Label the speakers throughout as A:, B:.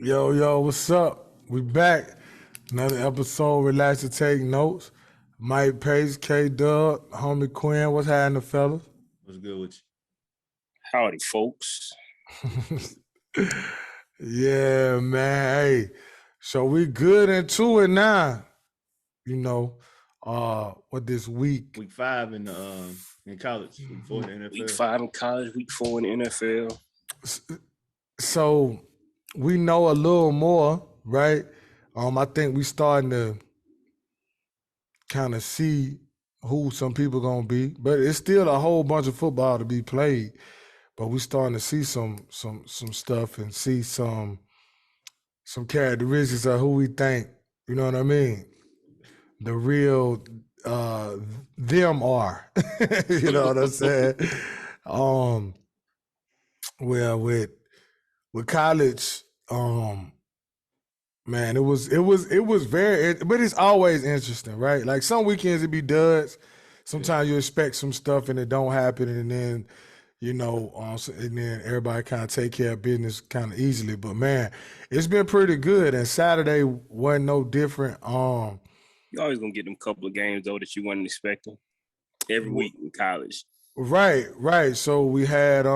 A: Yo, what's up? We back. Another episode, Relax to Take Notes. Mike Pace, K Dub, homie Quinn, what's happening, fellas?
B: What's good with
C: Howdy, folks.
A: Yeah, man. Hey, so we good into it now. You know, what this week.
B: you? Week 5 in college, week 4 in the NFL.
C: Week 5 in college, week 4 in the NFL.
A: So we know a little more, right? I think we starting to kind of see who some people gonna be, but it's still a whole bunch of football to be played. But we starting to see some stuff and see some characteristics of who we think, you know what I mean? The real them are. You know what I'm saying? Well, with college, man, it was very, but it's always interesting, right? Like some weekends it be duds. Sometimes you expect some stuff and it don't happen, and then and then everybody kind of take care of business kind of easily. But man, it's been pretty good, and Saturday wasn't no different.
C: You always gonna get them couple of games though that you wasn't expecting every week in college.
A: Right. So we had,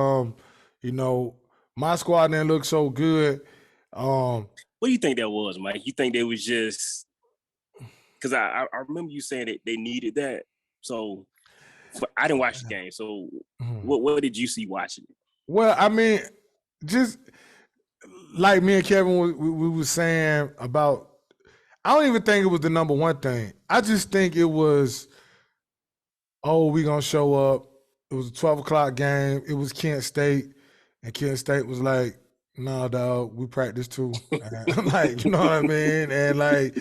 A: my squad didn't look so good.
C: What do you think that was, Mike? You think they was just because I remember you saying that they needed that. So I didn't watch the game. So what did you see watching it?
A: Well, I mean, just like me and Kevin, we were saying about, I don't even think it was the number one thing. I just think it was, we going to show up. It was a 12 o'clock game. It was Kent State. And Kent State was like, nah, dog, we practice too. And like, you know what I mean? And like,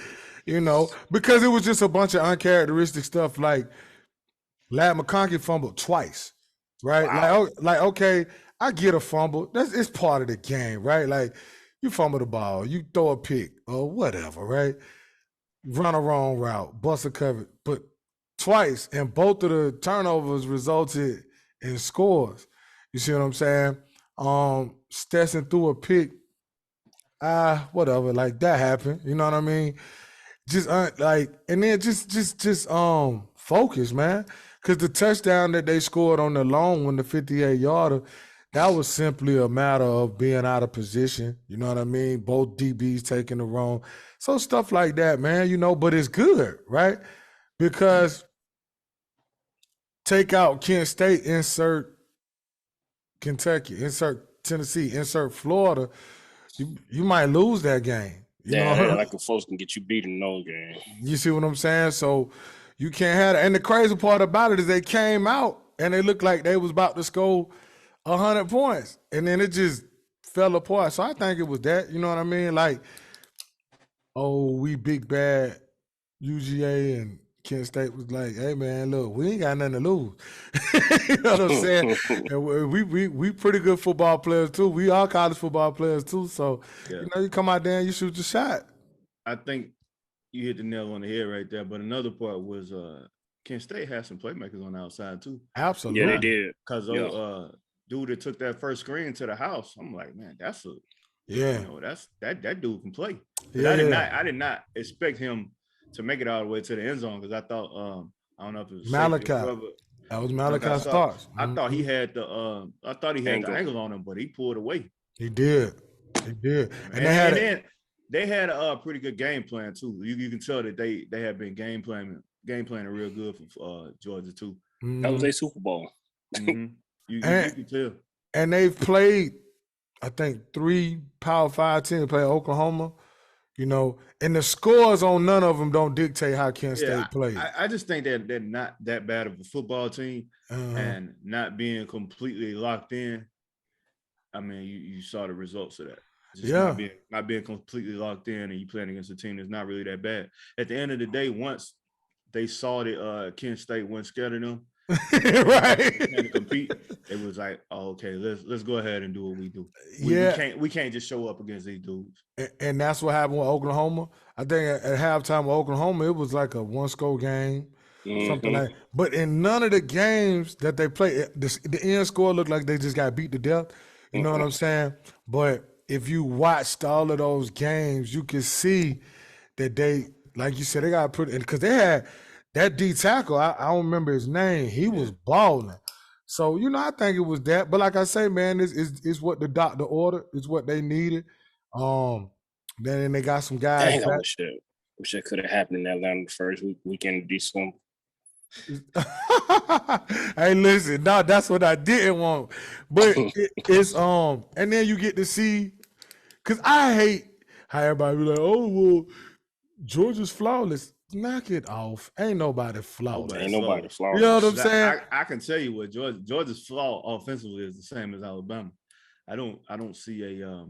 A: because it was just a bunch of uncharacteristic stuff. Like, Lad McConkey fumbled twice, right? Wow. Like, okay, I get a fumble. It's part of the game, right? Like, you fumble the ball, you throw a pick or whatever, right? Run a wrong route, bust a cover, but twice, and both of the turnovers resulted in scores. You see what I'm saying? Stetson threw a pick. Whatever, like that happened. You know what I mean? Just and then just focus, man. Because the touchdown that they scored on the long one, the 58-yarder, that was simply a matter of being out of position. You know what I mean? Both DBs taking the wrong. So stuff like that, man, but it's good, right? Because take out Kent State, insert Kentucky, insert Tennessee, insert Florida, you might lose that game. You know?
C: Like the folks can get you beat in those games.
A: You see what I'm saying? So you can't have that. And the crazy part about it is they came out and they looked like they was about to score 100 points. And then it just fell apart. So I think it was that. You know what I mean? Like, we big bad UGA, and Kent State was like, hey, man, look, we ain't got nothing to lose. You know what I'm saying? And we pretty good football players, too. We are college football players, too. So, you come out there and you shoot your shot.
B: I think you hit the nail on the head right there. But another part was Kent State had some playmakers on the outside, too.
A: Absolutely.
C: Yeah, they did.
B: Because dude that took that first screen to the house, I'm like, man, that's a – that's that dude can play. Yeah. I did not expect him to make it all the way to the end zone because I thought I don't know if it was
A: Malachi. That was Malachi Starks.
B: I thought he had the angle on him, but he pulled away.
A: He did. And
B: they had a pretty good game plan too. You can tell that they have been game planning real good for Georgia too.
C: That was a Super Bowl.
B: Mm-hmm. You can tell.
A: And they've played, I think, 3 Power 5 teams. Played Oklahoma, and the scores on none of them don't dictate how Kent State plays.
B: I just think that they're not that bad of a football team, and not being completely locked in. I mean, you saw the results of that. Just not being completely locked in, and you playing against a team that's not really that bad. At the end of the day, once they saw that Kent State wasn't scared of them,
A: right,
B: and compete, it was like, okay, let's go ahead and do what we do. We can't just show up against these dudes.
A: And that's what happened with Oklahoma. I think at halftime with Oklahoma, it was like a 1-score game, something like. But in none of the games that they played, the end score looked like they just got beat to death. You know what I'm saying? But if you watched all of those games, you could see that they, like you said, they got pretty, because they had that D tackle. I don't remember his name. He was balling. So I think it was that. But like I say, man, it's what the doctor ordered. It's what they needed. Then they got some guys.
C: Dang, I wish that could have happened in Atlanta the first weekend of December.
A: Hey, listen, no, that's what I didn't want. But it's and then you get to see, because I hate how everybody be like, oh well, Georgia's flawless. Knock it off. Ain't nobody flawless.
C: Ain't nobody flawless.
A: You know what I'm saying?
B: I can tell you what Georgia's flaw offensively is the same as Alabama. I don't see a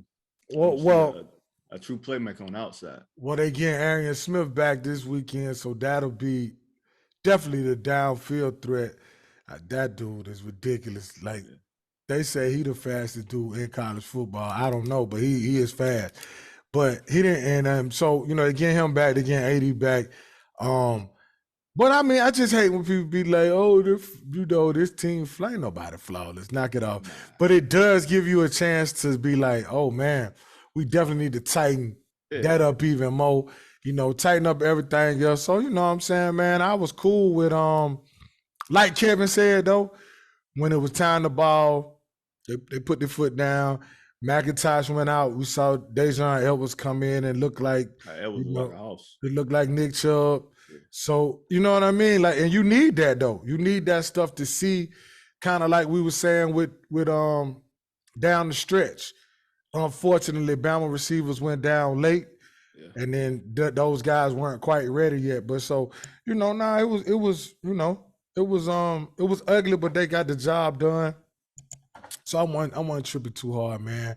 B: true playmaker on the outside.
A: Well, they get Arian Smith back this weekend, so that'll be definitely the downfield threat. That dude is ridiculous. Like they say, he the fastest dude in college football. I don't know, but he is fast. But he didn't, and so they get him back, they get AD back. But I mean, I just hate when people be like, "Oh, this team ain't nobody flawless. Knock it off." But it does give you a chance to be like, "Oh man, we definitely need to tighten that up even more." Tighten up everything else. So you know what I'm saying, man. I was cool with like Kevin said though, when it was time to ball, they put their foot down. McIntosh went out. We saw Dejan Edwards come in and look like
B: Edwards like a house.
A: It looked like Nick Chubb. So you know what I mean? Like, and you need that though. You need that stuff to see, kind of like we were saying with down the stretch. Unfortunately, Bama receivers went down late. Yeah. And then those guys weren't quite ready yet. But so, it was ugly, but they got the job done. So I want to trip it too hard, man.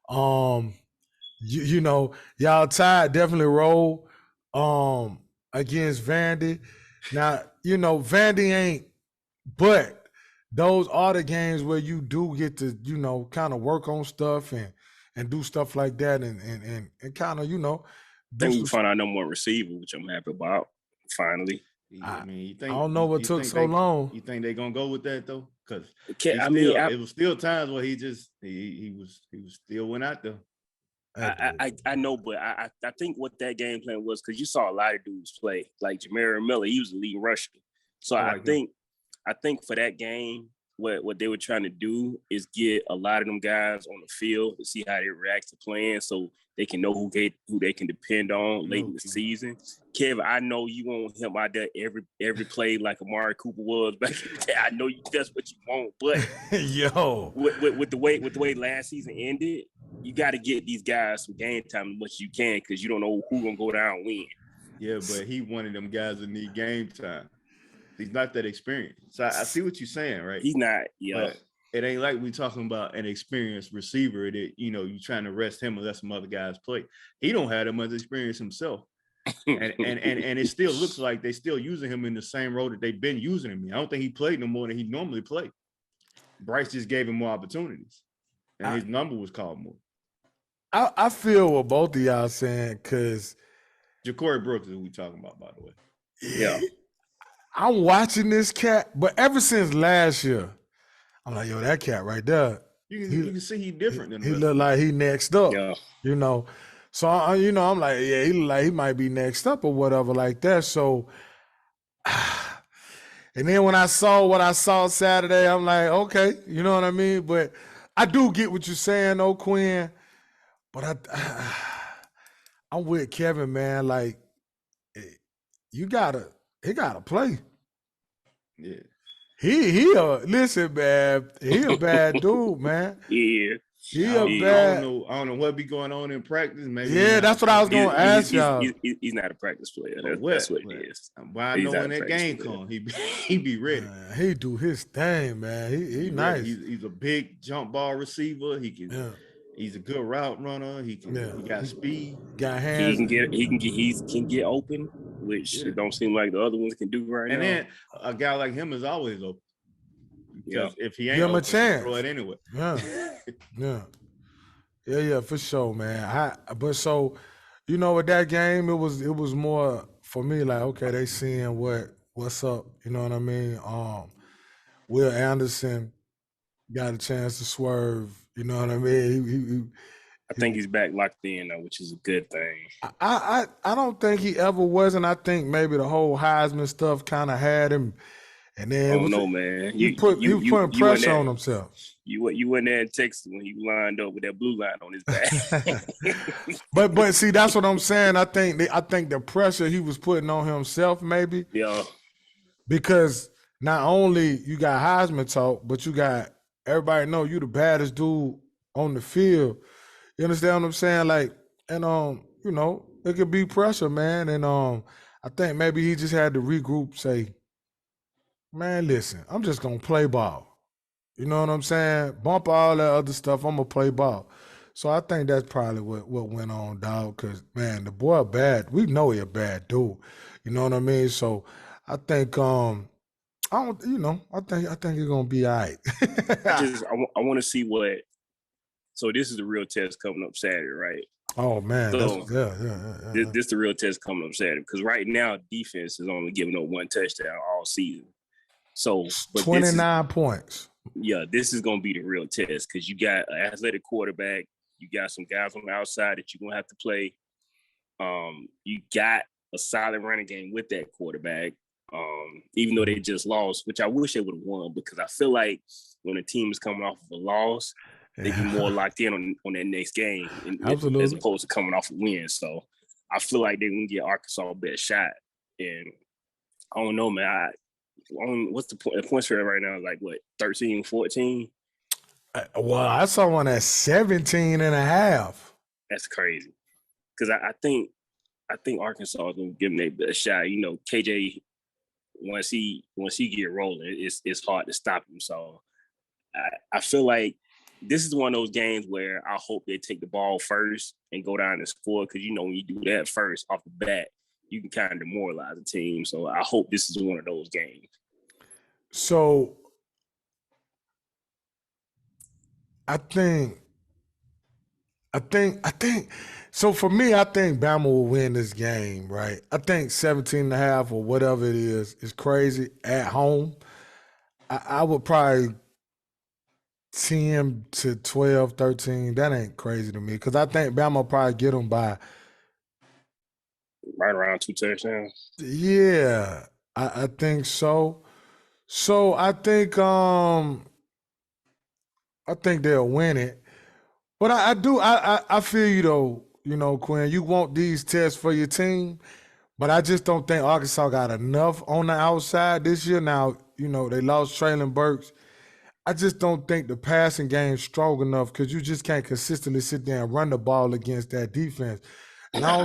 A: Y'all tied definitely roll against Vandy. Now, Vandy ain't, but those are the games where you do get to, kind of work on stuff and do stuff like that and kind of,
C: I think we found our number one receiver, which I'm happy about. Finally,
B: I mean, you think,
A: I don't know what took so long.
B: You think they're gonna go with that though? Because it was still times where he was still went out there.
C: I know, but I think what that game plan was, because you saw a lot of dudes play, like Jamarian Miller. He was the leading rusher, so I think for that game, what they were trying to do is get a lot of them guys on the field to see how they react to playing, so they can know who they can depend on late in the season. Kevin, I know you want him out there every play like Amari Cooper was back in the day. I know that's what you want, but with the way last season ended, you got to get these guys some game time as much as you can, because you don't know who's gonna go down and win.
B: Yeah, but he one of them guys that need game time. He's not that experienced. So I see what you're saying, right?
C: He's not, yeah.
B: But it ain't like we talking about an experienced receiver that, you're trying to rest him and let some other guys play. He don't have that much experience himself. and it still looks like they still using him in the same role that they've been using him in. I don't think he played no more than he normally played. Bryce just gave him more opportunities. And his number was called more.
A: I feel what both of y'all saying, because
B: Ja'Cory Brooks is who we talking about, by the way.
C: Yeah.
A: I'm watching this cat, but ever since last year, I'm like, yo, that cat right there.
B: You can see he's different than
A: he look like he next up.
C: Yeah.
A: So I'm like, yeah, he look like he might be next up or whatever like that. So, and then when I saw what I saw Saturday, I'm like, okay, you know what I mean. But I do get what you're saying, though, Quinn. But I'm with Kevin, man. Like, he gotta play.
B: Yeah.
A: Listen, man. He a bad dude, man.
C: Yeah.
A: Bad.
B: I don't know what be going on in practice. Maybe
A: that's what I was gonna ask y'all.
C: He's not a practice player. That's what it is.
B: Why I know when that game comes, he be ready.
A: Man, he do his thing, man. He nice.
B: He's a big jump ball receiver. He can. Yeah. He's a good route runner. He can. Yeah. He got speed.
A: Got hands.
C: He can get open, which it don't seem like the other ones can do right now.
B: And then a guy like him is always open.
C: Yeah.
B: If he ain't
A: give him
B: open,
A: a chance.
B: Throw it anyway.
A: Yeah, for sure, man. But so, with that game, it was more for me like, okay, they seeing what's up. You know what I mean? Will Anderson got a chance to swerve. You know what I mean?
C: I think he's back locked in now, which is a good thing.
A: I don't think he ever wasn't. I think maybe the whole Heisman stuff kind of had him, and then
C: I don't know, man.
A: He was putting pressure on himself.
C: You went there in Texas when he lined up with that blue line on his back.
A: but see, that's what I'm saying. I think the pressure he was putting on himself, maybe.
C: Yeah.
A: Because not only you got Heisman talk, but you got everybody know you the baddest dude on the field. You understand what I'm saying? Like, and you know, it could be pressure, man. And I think maybe he just had to regroup, say, man, listen, I'm just gonna play ball. You know what I'm saying? Bump all that other stuff. I'm gonna play ball. So I think that's probably what went on, dog. Cause man, the boy bad. We know he a bad dude. You know what I mean? So I think I think he's gonna be all right.
C: I want to see what. So this is the real test coming up Saturday, right?
A: Oh man,
C: so
A: yeah.
C: This the real test coming up Saturday because right now defense is only giving up one touchdown all season. So
A: 29 points.
C: Yeah, this is gonna be the real test because you got an athletic quarterback, you got some guys on the outside that you're gonna have to play. You got a solid running game with that quarterback. Even though they just lost, which I wish they would have won because I feel like when a team is coming off of a loss, they be more locked in on that next game as opposed to coming off a win. So I feel like they're gonna get Arkansas a better shot. And I don't know, man. What's the point? The points for right now is like what, 13, 14?
A: Well, I saw one at 17 and a half.
C: That's crazy. Because I think Arkansas is gonna give them a shot. You know, KJ once he get rolling, it's hard to stop him. So I feel like this is one of those games where I hope they take the ball first and go down and score because you know when you do that first off the bat, you can kind of demoralize the team. So I hope this is one of those games.
A: So I think so for me, I think Bama will win this game, right? I think 17 and a half or whatever it is crazy at home. I would probably 10 to 12, 13. That ain't crazy to me because I think Bama will probably get them by
C: right around 2 touchdowns.
A: Yeah, I think so. So I think they'll win it. But I feel you though, you know, Quinn, you want these tests for your team, but I just don't think Arkansas got enough on the outside this year. Now, you know, they lost Traylon Burks. I just don't think the passing game's strong enough because you just can't consistently sit there and run the ball against that defense. And I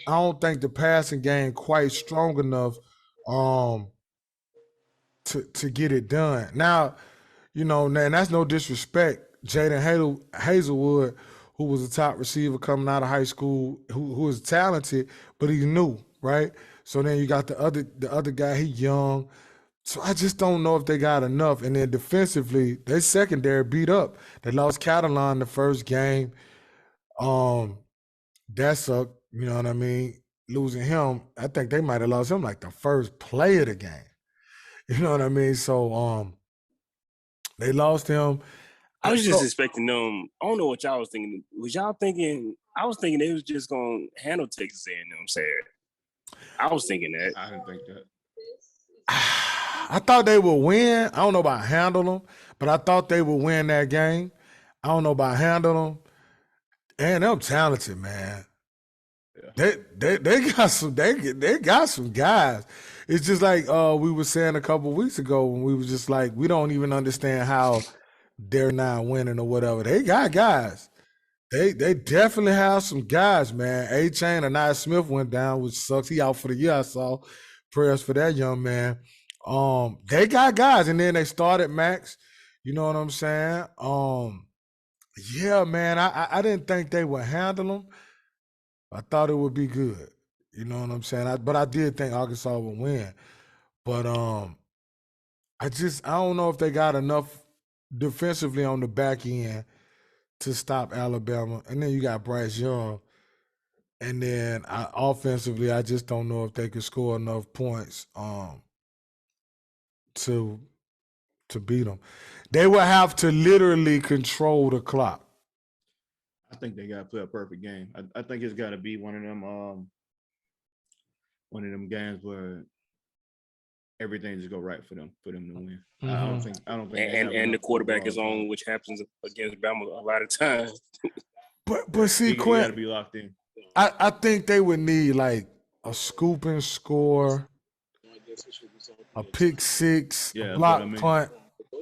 A: don't think the passing game quite strong enough to get it done. Now, you know, and that's no disrespect. Jaden Hazelwood, who was a top receiver coming out of high school, who is talented, but he's new, right? So then you got the other guy, he young. So I just don't know if they got enough. And then defensively, their secondary beat up. They lost Catalan the first game. That sucked, you know what I mean? Losing him, I think they might have lost him like the first play of the game. You know what I mean? So they lost him.
C: I was just expecting them. I don't know what y'all was thinking. Was y'all thinking? I was thinking they was just gonna handle Texas A&M. Sad. I was thinking that.
B: I didn't think that.
A: I thought they would win. I don't know about handle them, but I thought they would win that game. I don't know about handle them. And they're talented, man. Yeah. They got some guys. It's just like we were saying a couple of weeks ago when we was just like, we don't even understand how they're not winning or whatever. They got guys. They definitely have some guys, man. A-Chain and Nye Smith went down, which sucks. He out for the year, I saw. Prayers for that young man. They got guys, and then they started Max. You know what I'm saying? Yeah, man. I didn't think they would handle them. I thought it would be good. You know what I'm saying? But I did think Arkansas would win. But I don't know if they got enough defensively on the back end to stop Alabama. And then you got Bryce Young. And then offensively, I just don't know if they could score enough points to beat them. They would have to literally control the clock.
B: think they got to play a perfect game. I think it's got to be one of them games where everything just go right for them to win.
A: Mm-hmm.
B: I don't think.
C: And the quarterback is on, which happens against Bama a lot of times.
A: But see,
B: you
A: Quinn,
B: got to be locked in.
A: I think they would need like a scoop and score, a pick six, a block punt,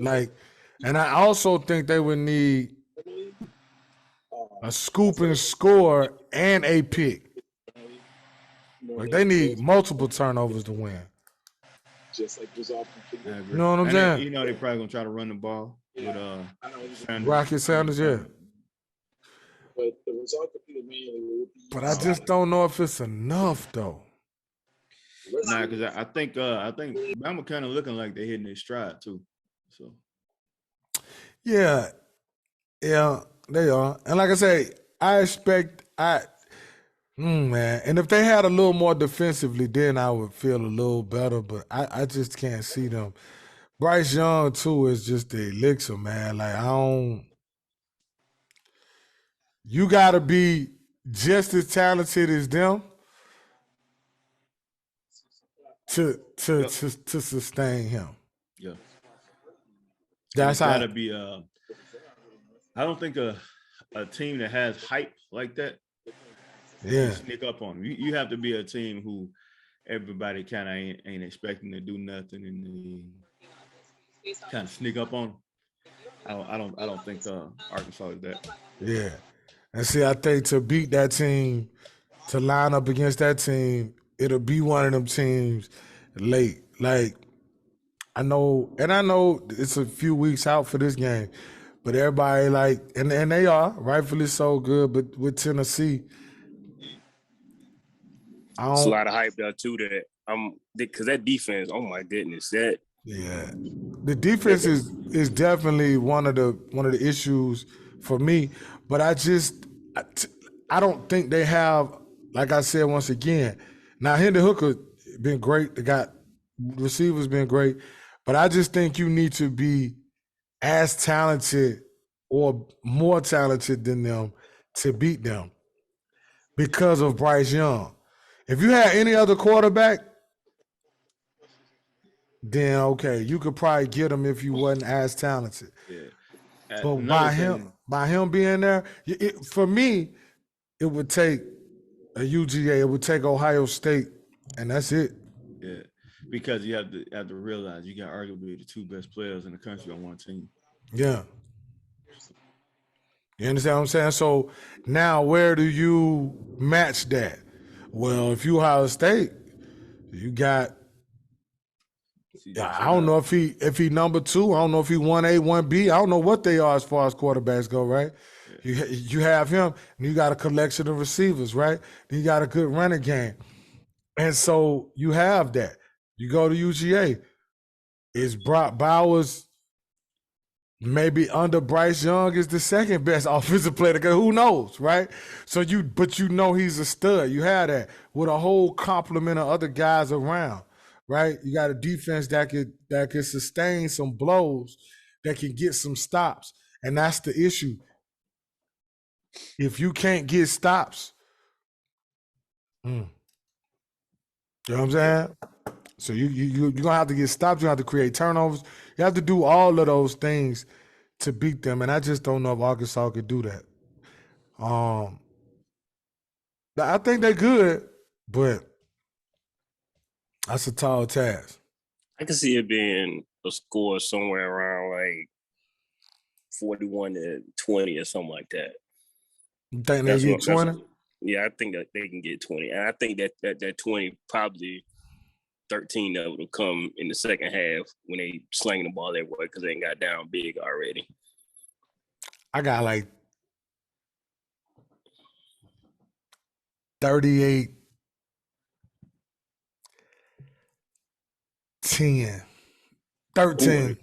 A: like, and I also think they would need a scoop and score and a pick. Like they need multiple turnovers to win. You know what I'm saying?
B: You know they're probably gonna try to run the ball with Sanders.
A: Rocket Sanders, yeah. But I just don't know if it's enough though.
B: Nah, because I think Bama kind of looking like they're hitting their stride too. So
A: yeah, they are. And like I say, I expect man. And if they had a little more defensively, then I would feel a little better. But I just can't see them. Bryce Young too is just the elixir, man. Like you gotta be just as talented as them to sustain him.
B: Yeah,
A: that's how.
B: Gotta be. I don't think a team that has hype like that.
A: Yeah,
B: sneak up on them. You have to be a team who everybody kind of ain't expecting to do nothing and kind of sneak up on them. I don't think Arkansas is that.
A: Yeah, and see, I think to beat that team, to line up against that team, it'll be one of them teams late. Like I know it's a few weeks out for this game, but everybody like, and they are rightfully so good. But with Tennessee.
C: It's a lot of hype there too. That because that defense. Oh my goodness, that.
A: Yeah, the defense is definitely one of the issues for me. But I don't think they have. Like I said once again, now Hendon Hooker been great. They got receivers been great, but I just think you need to be as talented or more talented than them to beat them because of Bryce Young. If you had any other quarterback, then okay, you could probably get him if you wasn't as talented.
B: Yeah.
A: But by him being there, for me, it would take a UGA. It would take Ohio State, and that's it.
B: Yeah, because you have to realize you got arguably the two best players in the country on one team.
A: Yeah. You understand what I'm saying? So now where do you match that? Well, if you Ohio State, you got I don't know if he number 2. I don't know if he 1A, 1B. I don't know what they are as far as quarterbacks go, right? Yeah. You have him, and you got a collection of receivers, right? Then you got a good running game. And so you have that. You go to UGA. Is Brock Bowers maybe under Bryce Young is the second best offensive player? Who knows, right? So but you know he's a stud. You have that with a whole complement of other guys around, right? You got a defense that could sustain some blows, that can get some stops, and that's the issue. If you can't get stops, you know what I'm saying? So you're gonna have to get stops. You have to create turnovers. You have to do all of those things to beat them, and I just don't know if Arkansas could do that. I think they're good, but that's a tall task.
C: I can see it being a score somewhere around like 41-20 or something like that.
A: You think they get 20?
C: Yeah, I think that they can get 20, and I think that 20 probably 13 of it will come in the second half when they slinging the ball everywhere because they got down big already.
A: I got like 38-10. 13.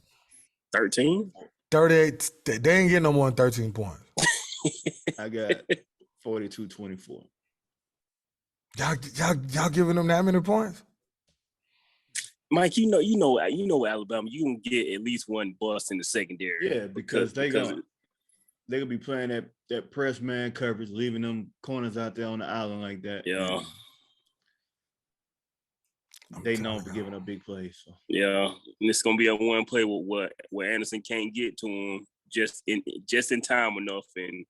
C: 13?
A: 38. They ain't getting no more than 13 points.
B: I got 42-24.
A: Y'all giving them that many points?
C: Mike, you know Alabama, you can get at least one bust in the secondary.
B: Yeah, because they could be playing that press man coverage, leaving them corners out there on the island like that.
C: Yeah.
B: They known for giving up big plays. So.
C: Yeah, and it's gonna be a one play where Anderson can't get to him just in time enough, and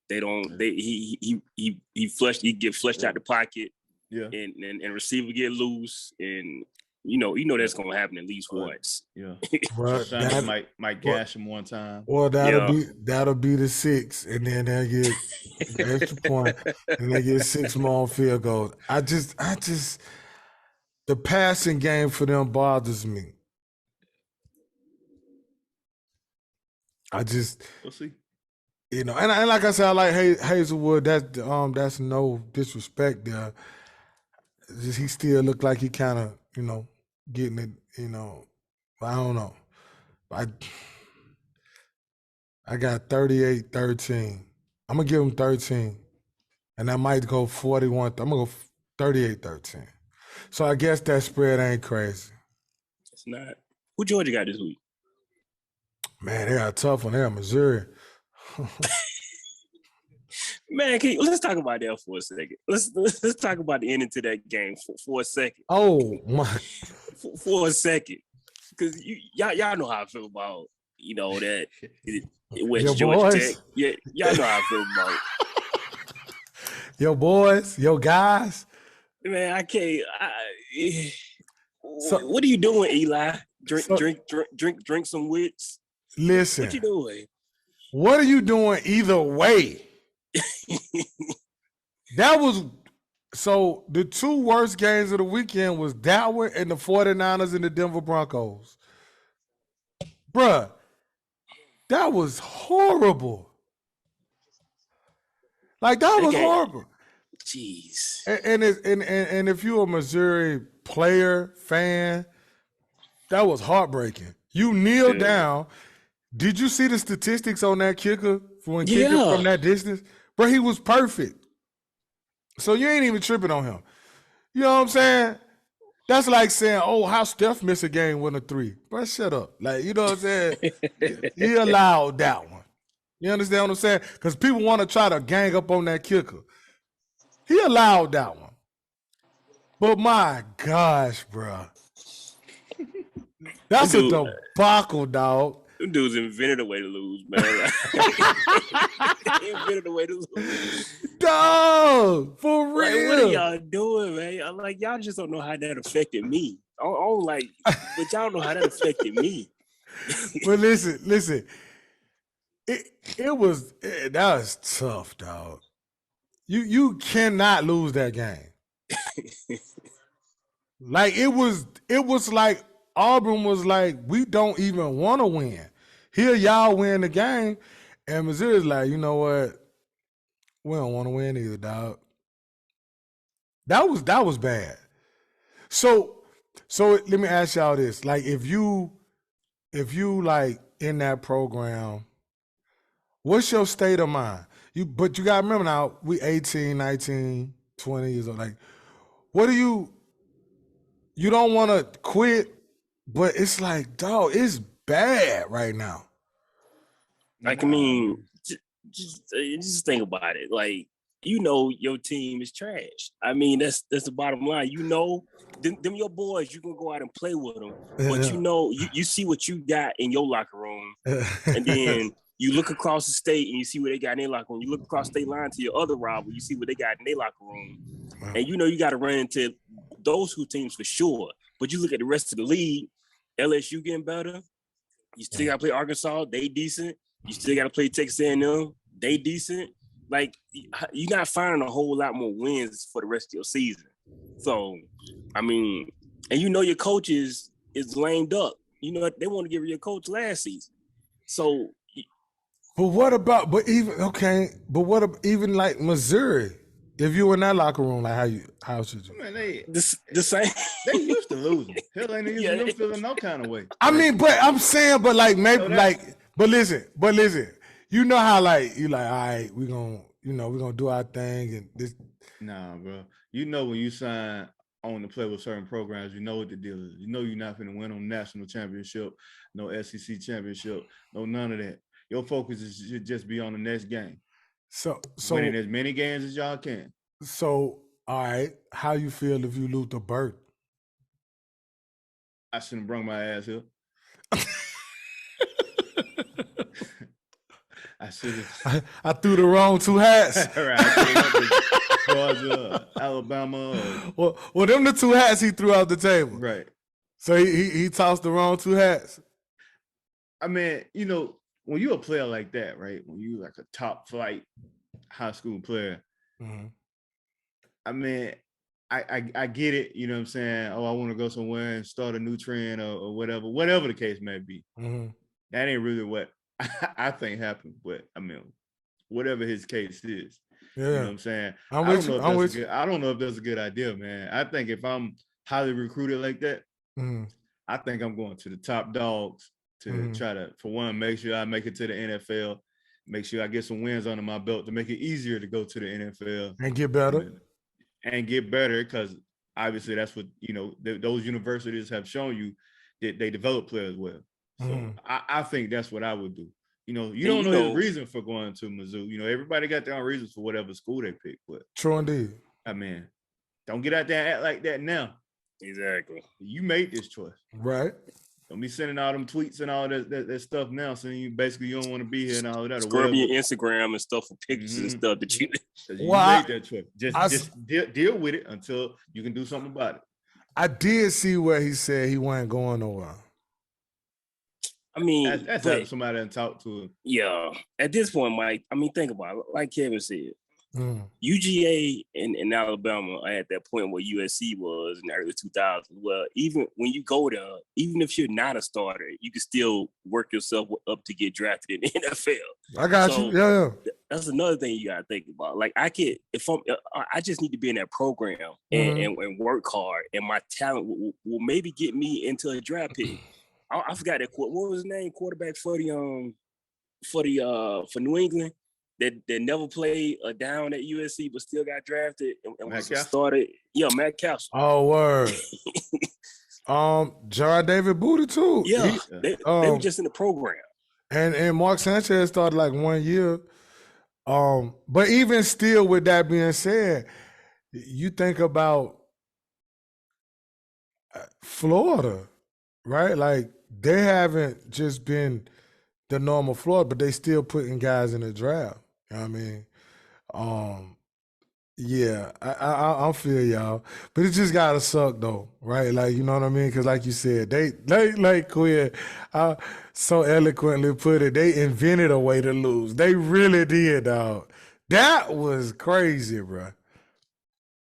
C: they don't. He get flushed out the pocket.
B: Yeah,
C: and receiver get loose, and you know that's gonna happen at least once.
B: Yeah,
A: well,
B: might gash him one time.
A: Or that'll be the 6, and then they'll get the extra point, and they get 6 more field goals. I just the passing game for them bothers me.
B: We'll see.
A: You know, and like I said, I like Hazelwood. That's no disrespect there. Just he still looked like he kind of, getting it. I don't know. I got 38-13. I'm gonna give him 13, and I might go 41. I'm gonna go 38-13. So I guess that spread ain't crazy.
C: It's not. Who Georgia got this week?
A: Man, they got a tough one there, Missouri.
C: Man, let's talk about that for a second. Let's talk about the ending to that game for a second.
A: Oh my!
C: For a second, because y'all know how I feel about that West Georgia Tech. Yeah, y'all know how I feel about it.
A: Your boys, your guys.
C: Man, I can't. What are you doing, Eli? Drink some wits.
A: Listen,
C: what you doing?
A: What are you doing either way? That was so the 2 worst games of the weekend was that one and the 49ers and the Denver Broncos. Bruh, that was horrible. Like that was horrible.
C: Jeez.
A: And if you're a Missouri player, fan, that was heartbreaking. You kneel down. Did you see the statistics on that kicker kicking from that distance? Bro, he was perfect. So you ain't even tripping on him. You know what I'm saying? That's like saying, how Steph missed a game with a 3. Bro, shut up. Like, you know what I'm saying? He allowed that one. You understand what I'm saying? Because people want to try to gang up on that kicker. He allowed that one. But my gosh, bro. That's a debacle, dog.
C: Them dudes invented a way to lose, man. Invented a way to lose.
A: Dog, for real.
C: Like, what are y'all doing, man? I'm like, y'all just don't know how that affected me. But y'all don't know how that affected me.
A: But listen. That was tough, dog. You cannot lose that game. Like it was like Auburn was like, we don't even want to win. Here y'all win the game, and Missouri's like, you know what? We don't want to win either, dog. That was bad. So let me ask y'all this: like, if you like in that program, what's your state of mind? But you gotta remember now, we 18, 19, 20 years old. Like, what do you don't want to quit, but it's like, dog, it's bad right now.
C: Like, I mean, just think about it. Like, your team is trash. I mean, that's the bottom line. Them your boys, you can go out and play with them, but you see what you got in your locker room, and then you look across the state and you see what they got in their locker room. You look across state line to your other rival, you see what they got in their locker room, and you got to run into those 2 teams for sure. But you look at the rest of the league, LSU getting better. You still got to play Arkansas, they decent. You still got to play Texas A&M, they decent. Like, you're not finding a whole lot more wins for the rest of your season. So, I mean, and your coach is lamed up. They want to get rid of your coach last season. So,
A: but what about? But even like Missouri? If you were in that locker room, like how should you?
B: Man, they
C: the same.
B: They used to losing. Hell, ain't used to feeling no kind of way.
A: I mean, but I'm saying, but like maybe but listen. You know how like you like, all right, we're gonna do our thing and this.
B: Nah, bro. When you sign on to play with certain programs, you know what the deal is. You're not going to win on national championship, no SEC championship, no none of that. Your focus should just be on the next game.
A: So
B: winning as many games as y'all can.
A: So, all right, how you feel if you lose to Burt?
B: I shouldn't have brung my ass here. I should have.
A: I threw the wrong two hats.
B: Right, I came up with Georgia, Alabama.
A: Well, them the two hats he threw out the table.
B: Right.
A: So he tossed the wrong two hats.
B: I mean, you know, when you're a player like that, right? When you like a top flight high school player, I mean, I get it. You know what I'm saying? Oh, I want to go somewhere and start a new trend or whatever the case may be. That ain't really what I think happened. But I mean, whatever his case is, you know what I'm saying? I don't know if that's a good idea, man. I think if I'm highly recruited like that, I think I'm going to the top dogs to try to, for one, make sure I make it to the NFL, make sure I get some wins under my belt to make it easier to go to the NFL
A: and get better.
B: Because obviously that's what, you know, those universities have shown you that they develop players well. So I think that's what I would do. You know, you don't know his reason for going to Mizzou. You know, everybody got their own reasons for whatever school they pick. But
A: true indeed.
B: I mean, don't get out there and act like that now.
C: Exactly.
B: You made this choice.
A: Right.
B: Don't be sending all them tweets and all that stuff now, saying you basically you don't want to be here and all of that.
C: Scrub your Instagram and stuff for pictures and stuff that you
B: made that choice. Just deal with it until you can do something about it.
A: I did see where he said he wasn't going nowhere.
B: I mean, that's having somebody to talk to him.
C: Yeah. At this point, Mike, I mean, think about it. Like Kevin said, UGA and Alabama are at that point where USC was in the early 2000s. Well, even when you go there, even if you're not a starter, you can still work yourself up to get drafted in the NFL.
A: I got you. Yeah.
C: That's another thing you got to think about. Like I just need to be in that program and work hard, and my talent will maybe get me into a draft pick. I forgot that. What was his name? Quarterback for New England. That never played a down at USC, but still got drafted and was started. Yeah, Matt Castle.
A: Oh, word. Jarrad David Booty too.
C: Yeah, they were just in the program.
A: And Mark Sanchez started like 1 year. But even still, with that being said, you think about Florida, right? Like they haven't just been the normal Florida, but they still putting guys in the draft. You know what I mean? Yeah, I feel y'all, but it just gotta suck though, right? Like, you know what I mean? Because like you said, they like Quinn so eloquently put it, they invented a way to lose. They really did, dog. That was crazy, bro.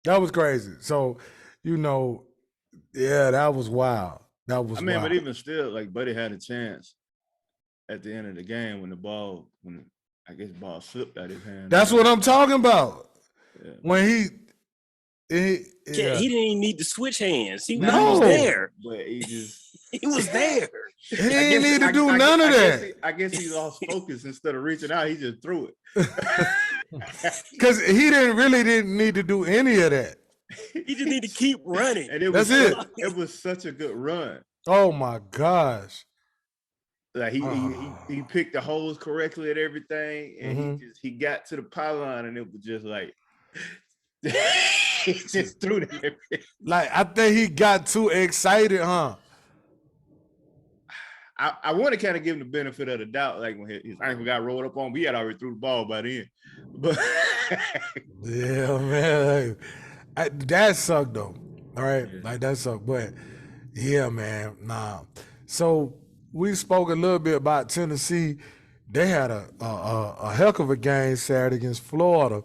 A: That was crazy. So, you know, yeah, that was wild. That was wild.
B: But even still, like Buddy had a chance at the end of the game when the ball slipped out his hand.
A: That's what I'm talking about.
B: Yeah.
A: When he
C: didn't even need to switch hands. He was there.
B: But he
C: was there.
A: He didn't need to do none of that.
B: I guess he lost focus. Instead of reaching out, he just threw it.
A: Because he didn't need to do any of that.
C: He just need to keep running.
B: And it was such a good run.
A: Oh my gosh.
B: Like he picked the holes correctly at everything, and he got to the pylon, and it was just like he just threw that.
A: Like I think he got too excited, huh?
B: I want to kind of give him the benefit of the doubt, like when his ankle got rolled up on, we had already threw the ball by then. But
A: yeah, man, that sucked though. All right, like that sucked, but yeah, man, nah. So we spoke a little bit about Tennessee. They had a heck of a game Saturday against Florida.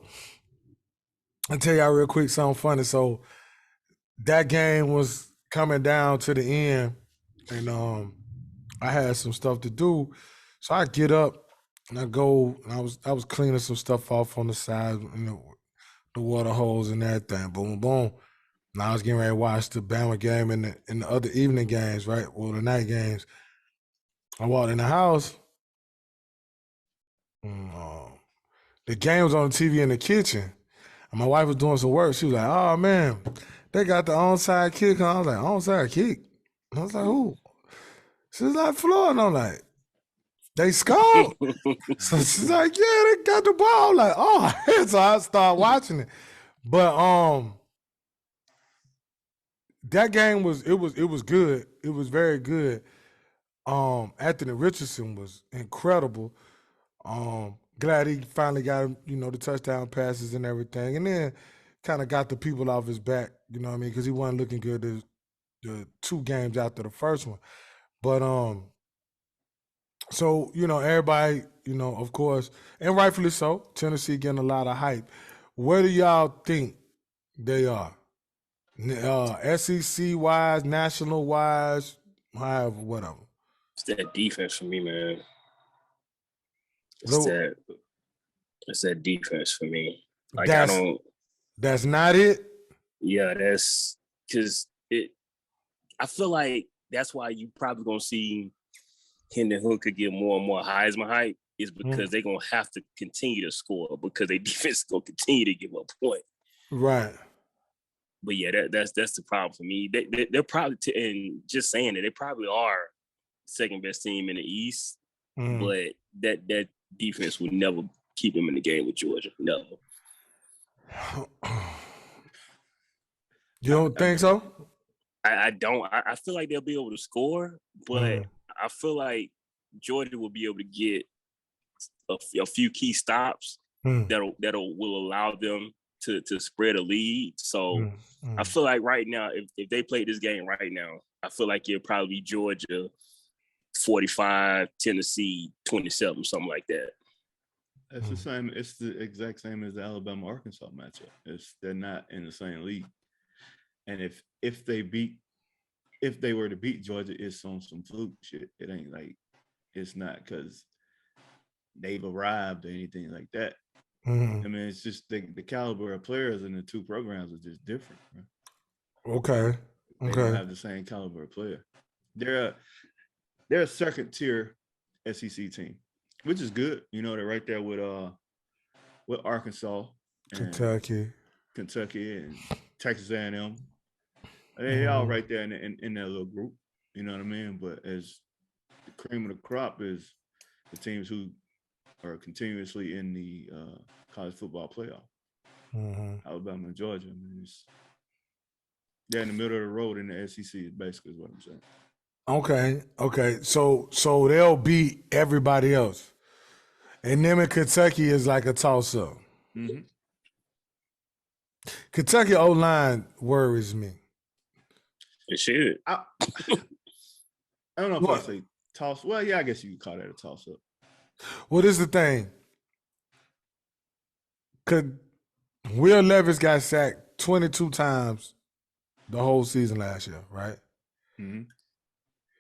A: I'll tell y'all real quick something funny. So that game was coming down to the end, and I had some stuff to do. So I get up and I go, and I was cleaning some stuff off on the side, you know, the water holes and everything. Boom, boom. Now I was getting ready to watch the Bama game and the other evening games, right? Well, the night games. I walked in the house. The game was on the TV in the kitchen. And my wife was doing some work. She was like, oh, man, they got the onside kick. And I was like, onside kick? And I was like, who? She was like, Florida. And I'm like, They scored. So she's like, yeah, they got the ball. Like, oh, so I started watching it. But that game was good. It was very good. Anthony Richardson was incredible. Glad he finally got him, the touchdown passes and everything, and then kind of got the people off his back. You know what I mean? Because he wasn't looking good the 2 games after the first one. But so everybody, of course, and rightfully so. Tennessee getting a lot of hype. Where do y'all think they are? SEC wise, national wise, however, whatever.
C: It's that defense for me, man. It's that defense for me. Like
A: that's not it.
C: Yeah, that's because I feel like that's why you probably gonna see Hendon Hooker get more and more Heisman hype is because they're gonna have to continue to score because their defense is gonna continue to give up points.
A: Right.
C: But yeah, that's the problem for me. They're probably and just saying that they probably are second best team in the East, but that defense would never keep them in the game with Georgia. No.
A: You don't think so?
C: I don't. I feel like they'll be able to score, but I feel like Georgia will be able to get a few key stops that will allow them to spread a lead. So I feel like right now, if they play this game right now, I feel like it'll probably be Georgia 45, Tennessee 27, something like that.
B: It's the same. It's the exact same as the Alabama-Arkansas matchup. They're not in the same league. And if they were to beat Georgia, it's on some fluke shit. It ain't like it's not because they've arrived or anything like that. I mean, it's just the caliber of players in the 2 programs are just different. Right?
A: Okay.
B: They don't have the same caliber of player. They're a second tier SEC team, which is good. They're right there with Arkansas, and Kentucky, and Texas A&M. They all right there in that little group. You know what I mean? But as the cream of the crop is the teams who are continuously in the college football playoff. Alabama and Georgia. I mean, they're in the middle of the road in the SEC. Basically, is what I'm saying.
A: Okay. So they'll beat everybody else, and them in Kentucky is like a toss-up. Kentucky O-line worries me.
C: It should.
B: I don't know if I say toss. Well, yeah, I guess you could call that a toss-up.
A: Well, this is the thing. Will Levis got sacked 22 times the whole season last year, right?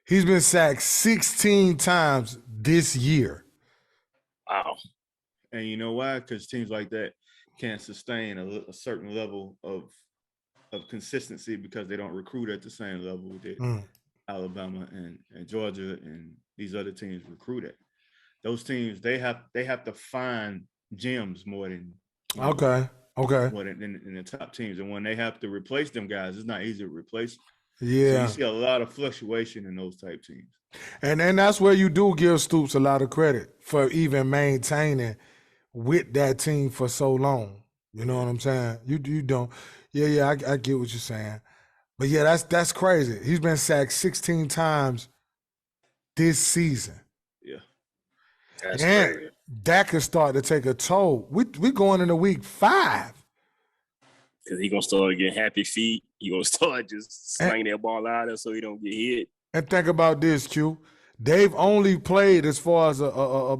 A: He's been sacked 16 times this year.
C: Wow.
B: And you know why? Because teams like that can't sustain a certain level of consistency because they don't recruit at the same level that Alabama and Georgia and these other teams recruit at. Those teams, they have to find gems more than more than in the top teams. And when they have to replace them guys, it's not easy to replace them.
A: Yeah.
B: So you see a lot of fluctuation in those type teams.
A: And that's where you do give Stoops a lot of credit for even maintaining with that team for so long. You know what I'm saying? You don't. Yeah, I get what you're saying. But yeah, that's crazy. He's been sacked 16 times this season.
B: Yeah.
C: That's
A: and
C: crazy.
A: That could start to take a toll. We going into week 5.
C: Because he's going to start getting happy feet. He's going to start just slinging that ball out there so he don't get hit.
A: And think about this, Q. They've only played as far as a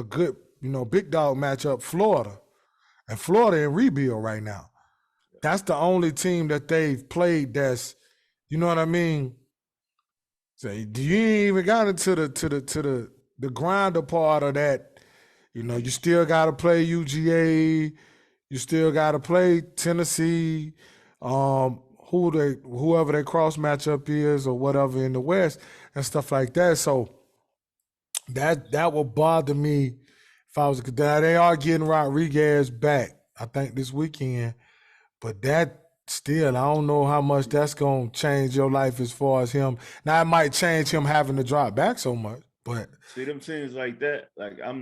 A: good, big dog matchup, Florida. And Florida in rebuild right now. That's the only team that they've played that's, you know what I mean? So you ain't even got into the grinder part of that. You still got to play UGA. You still got to play Tennessee, whoever their cross matchup is or whatever in the West and stuff like that. So that will bother me if I was. They are getting Rodriguez back, I think, this weekend. But that still, I don't know how much that's going to change your life as far as him. Now, it might change him having to drop back so much. But
B: see them teams like that, like they're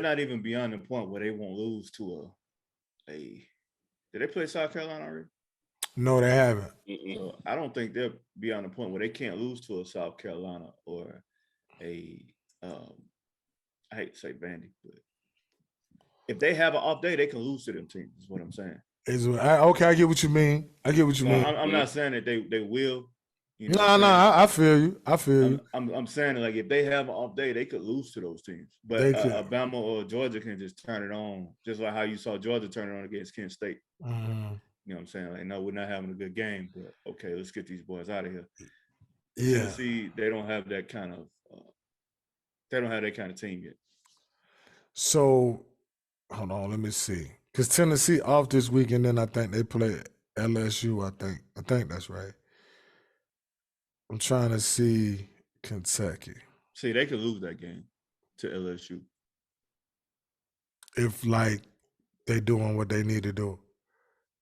B: not even beyond the point where they won't lose to a. Did they play South Carolina already?
A: no, they haven't.
B: So I don't think they're beyond the point where they can't lose to a South Carolina or a. I hate to say Vandy, but if they have an off day, they can lose to them teams. Is what I'm saying.
A: Okay, I get what you mean.
B: I'm not saying that they will. You know
A: I feel you.
B: I'm saying like if they have an off day, they could lose to those teams. But Alabama or Georgia can just turn it on, just like how you saw Georgia turn it on against Kent State.
A: Mm-hmm.
B: You know what I'm saying? Like, no, we're not having a good game, but okay, let's get these boys out of here.
A: Yeah.
B: Tennessee, they don't have that kind of team yet.
A: So, hold on, let me see. Because Tennessee off this week, and then I think they play LSU. I think that's right. I'm trying to see Kentucky.
B: See, they could lose that game to LSU
A: if like they doing what they need to do.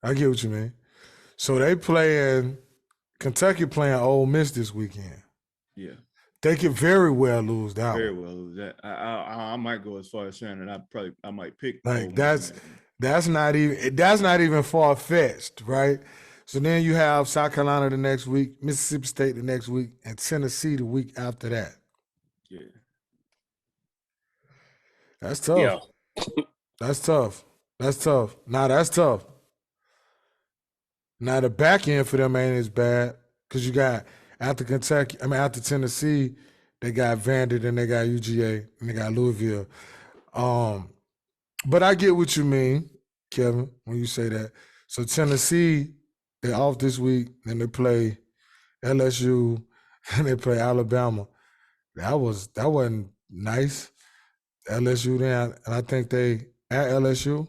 A: I get what you mean. So they playing Kentucky playing Ole Miss this weekend.
B: Yeah.
A: They could very well lose that
B: Very well lose that. I might go as far as saying that I might pick
A: like that's not even far fetched, right? So then you have South Carolina the next week, Mississippi State the next week, and Tennessee the week after that.
B: Yeah.
A: That's tough.
C: Yeah.
A: That's tough. Now that's tough. Now the back end for them ain't as bad because you got after Tennessee, they got Vandy, then they got UGA, and they got Louisville. But I get what you mean, Kevin, when you say that. So Tennessee, they're off this week, then they play LSU, and they play Alabama. That wasn't nice. LSU then, and I think they at LSU,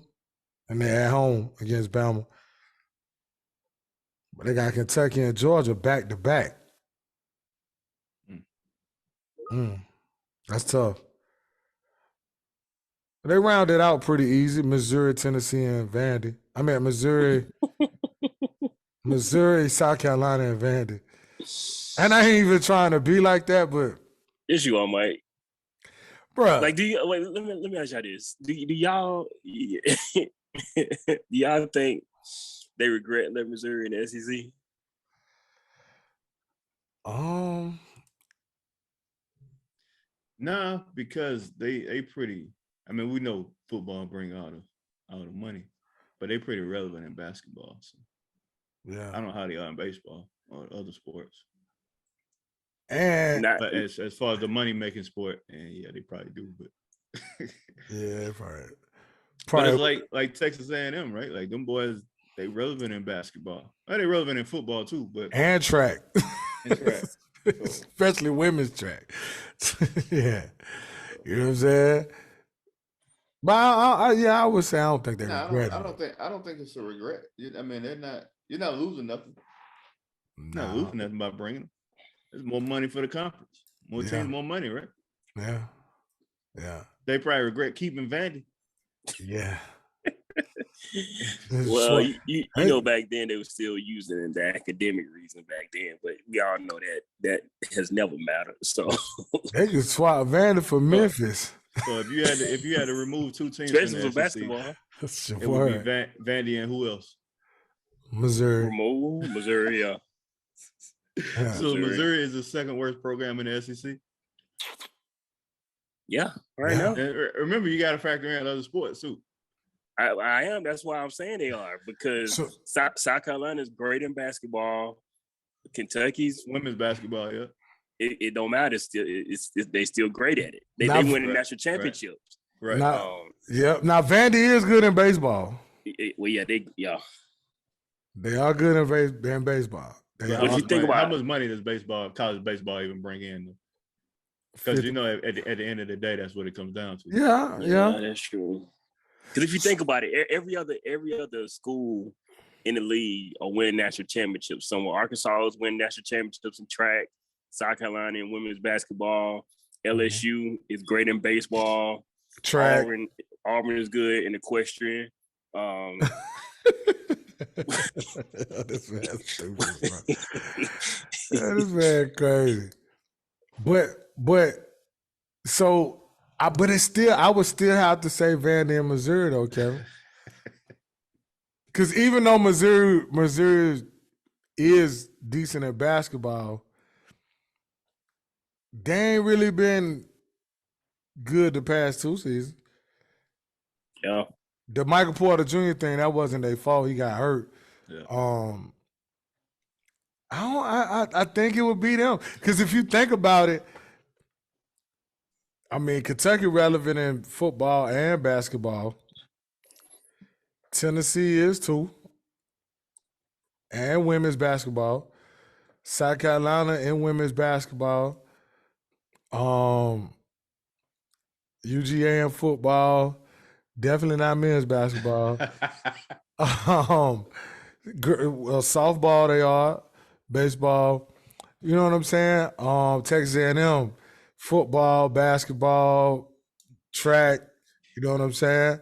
A: and they at home against Bama. But they got Kentucky and Georgia back to back. That's tough. They rounded out pretty easy. Missouri, Tennessee, and Vandy. I mean Missouri, South Carolina, and Vandy. And I ain't even trying to be like that, but
C: yes, you are, Mike.
A: Bruh.
C: Like, let me ask y'all this. Do y'all do y'all think they regret letting Missouri in the SEC?
B: Nah, because they pretty. I mean, we know football bring all the money, but they pretty relevant in basketball. So
A: yeah,
B: I don't know how they are in baseball or other sports. But as far as the money making sport, and yeah, they probably do. But
A: yeah, probably.
B: But it's like Texas A&M, right? Like them boys, they relevant in basketball. Well, they relevant in football too, but
A: and track.
B: And track.
A: Especially women's track. Yeah. You know what I'm saying? But I would say I don't think they regret it.
B: I don't think it's a regret. I mean, you're not losing nothing. Not losing nothing by bringing them. There's more money for the conference. More teams, more money, right?
A: Yeah. Yeah.
B: They probably regret keeping Vandy.
A: Yeah.
C: Well, you know, back then they were still using the academic reason back then, but we all know that has never mattered. So
A: they could swap Vandy for Memphis.
B: So if you had to remove two teams
C: especially
B: from
C: for
B: the SEC,
C: basketball,
B: it would be Vandy and who else?
A: Missouri.
C: Remove Missouri, yeah.
B: So Missouri is the second worst program in the SEC.
C: Yeah, right now.
B: And remember, you got to factor in other sports too.
C: I am. That's why I'm saying they are, because South Carolina is great in basketball. Kentucky's
B: women's basketball, yeah.
C: It don't matter. They still great at it. They win national championships.
B: Right.
A: Now Vandy is good in baseball.
C: They
A: are good in baseball.
C: But if you think about
B: how much money does college baseball even bring in? Because you know, at the end of the day, that's what it comes down to.
A: Yeah,
C: that's true. Because if you think about it, every other school in the league are winning national championships. Somewhere Arkansas is winning national championships in track. South Carolina in women's basketball. LSU is great in baseball.
A: Track.
C: Auburn is good in equestrian.
A: This man's stupid, bro. This man crazy. But so I would still have to say Vandy and Missouri though, Kevin. Because even though Missouri is decent at basketball, they ain't really been good the past 2 seasons.
C: Yeah.
A: The Michael Porter Jr. thing, that wasn't their fault. He got hurt.
B: Yeah.
A: I think it would be them. Because if you think about it, I mean, Kentucky relevant in football and basketball. Tennessee is too. And women's basketball. South Carolina in women's basketball. UGA in football. Definitely not men's basketball. Softball they are. Baseball. You know what I'm saying? Texas A&M, football, basketball, track. You know what I'm saying?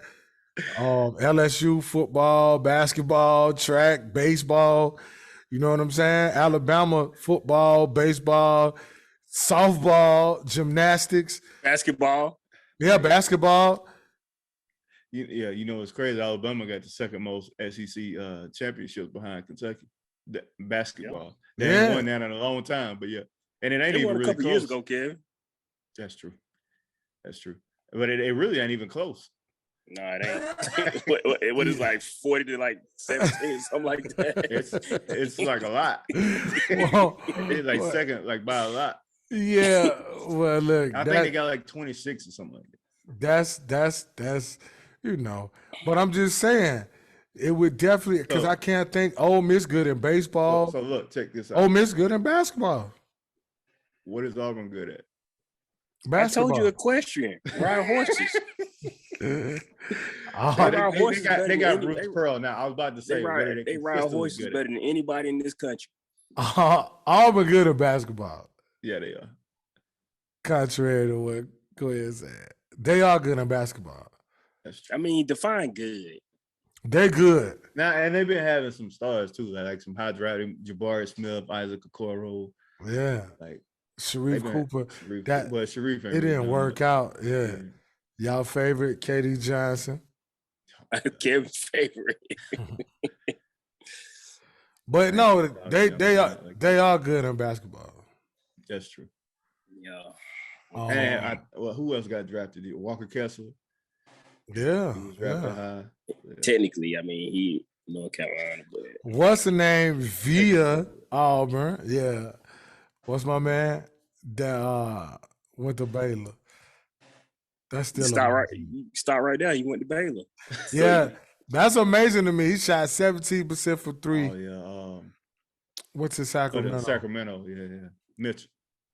A: LSU, football, basketball, track, baseball. You know what I'm saying? Alabama, football, baseball, softball, gymnastics.
C: Basketball.
A: Yeah, basketball.
B: Yeah, you know it's crazy. Alabama got the second most SEC championships behind Kentucky. Basketball. They ain't won that in a long time, but yeah. And it ain't even really close.
C: A couple years ago, Kevin.
B: That's true. But it really ain't even close.
C: No, it ain't. What is like 40 to like 17, something like that?
B: It's like a lot. It's like second, like by a lot.
A: Yeah. Well, look,
B: I think they got like 26 or something like that.
A: That's you know. But I'm just saying, it would definitely because I can't think Ole Miss good in baseball.
B: So look, check this out.
A: Ole Miss good in basketball.
B: What is Auburn good at?
A: Basketball.
C: I told you equestrian. Ride horses.
B: They got Bruce Pearl now. I was about to say
C: they ride horses better than anybody in this country.
A: Auburn good at basketball.
B: Yeah, they are.
A: Contrary to what Glenn said, they are good at basketball.
B: That's true.
C: I mean, define good.
A: They're good.
B: Now, and they've been having some stars too, like some high driving Jabari Smith, Isaac Okoro.
A: Yeah.
B: Like
A: Sharif Cooper.
B: Sharif
A: it didn't work out. Yeah. Y'all favorite, KD Johnson.
C: Kevin's favorite.
A: But no, they are good in basketball.
B: That's true.
C: Yeah.
B: And who else got drafted? Walker Kessler.
A: Yeah.
B: He was drafted high.
C: Technically, I mean, he North Carolina, but
A: what's the name via Auburn? Yeah. What's my man that went to Baylor? That's still
C: start right there. He went to Baylor.
A: Yeah, that's amazing to me. He shot 17% for 3.
B: Oh yeah.
A: What's his Sacramento?
B: Sacramento, yeah. Mitchell.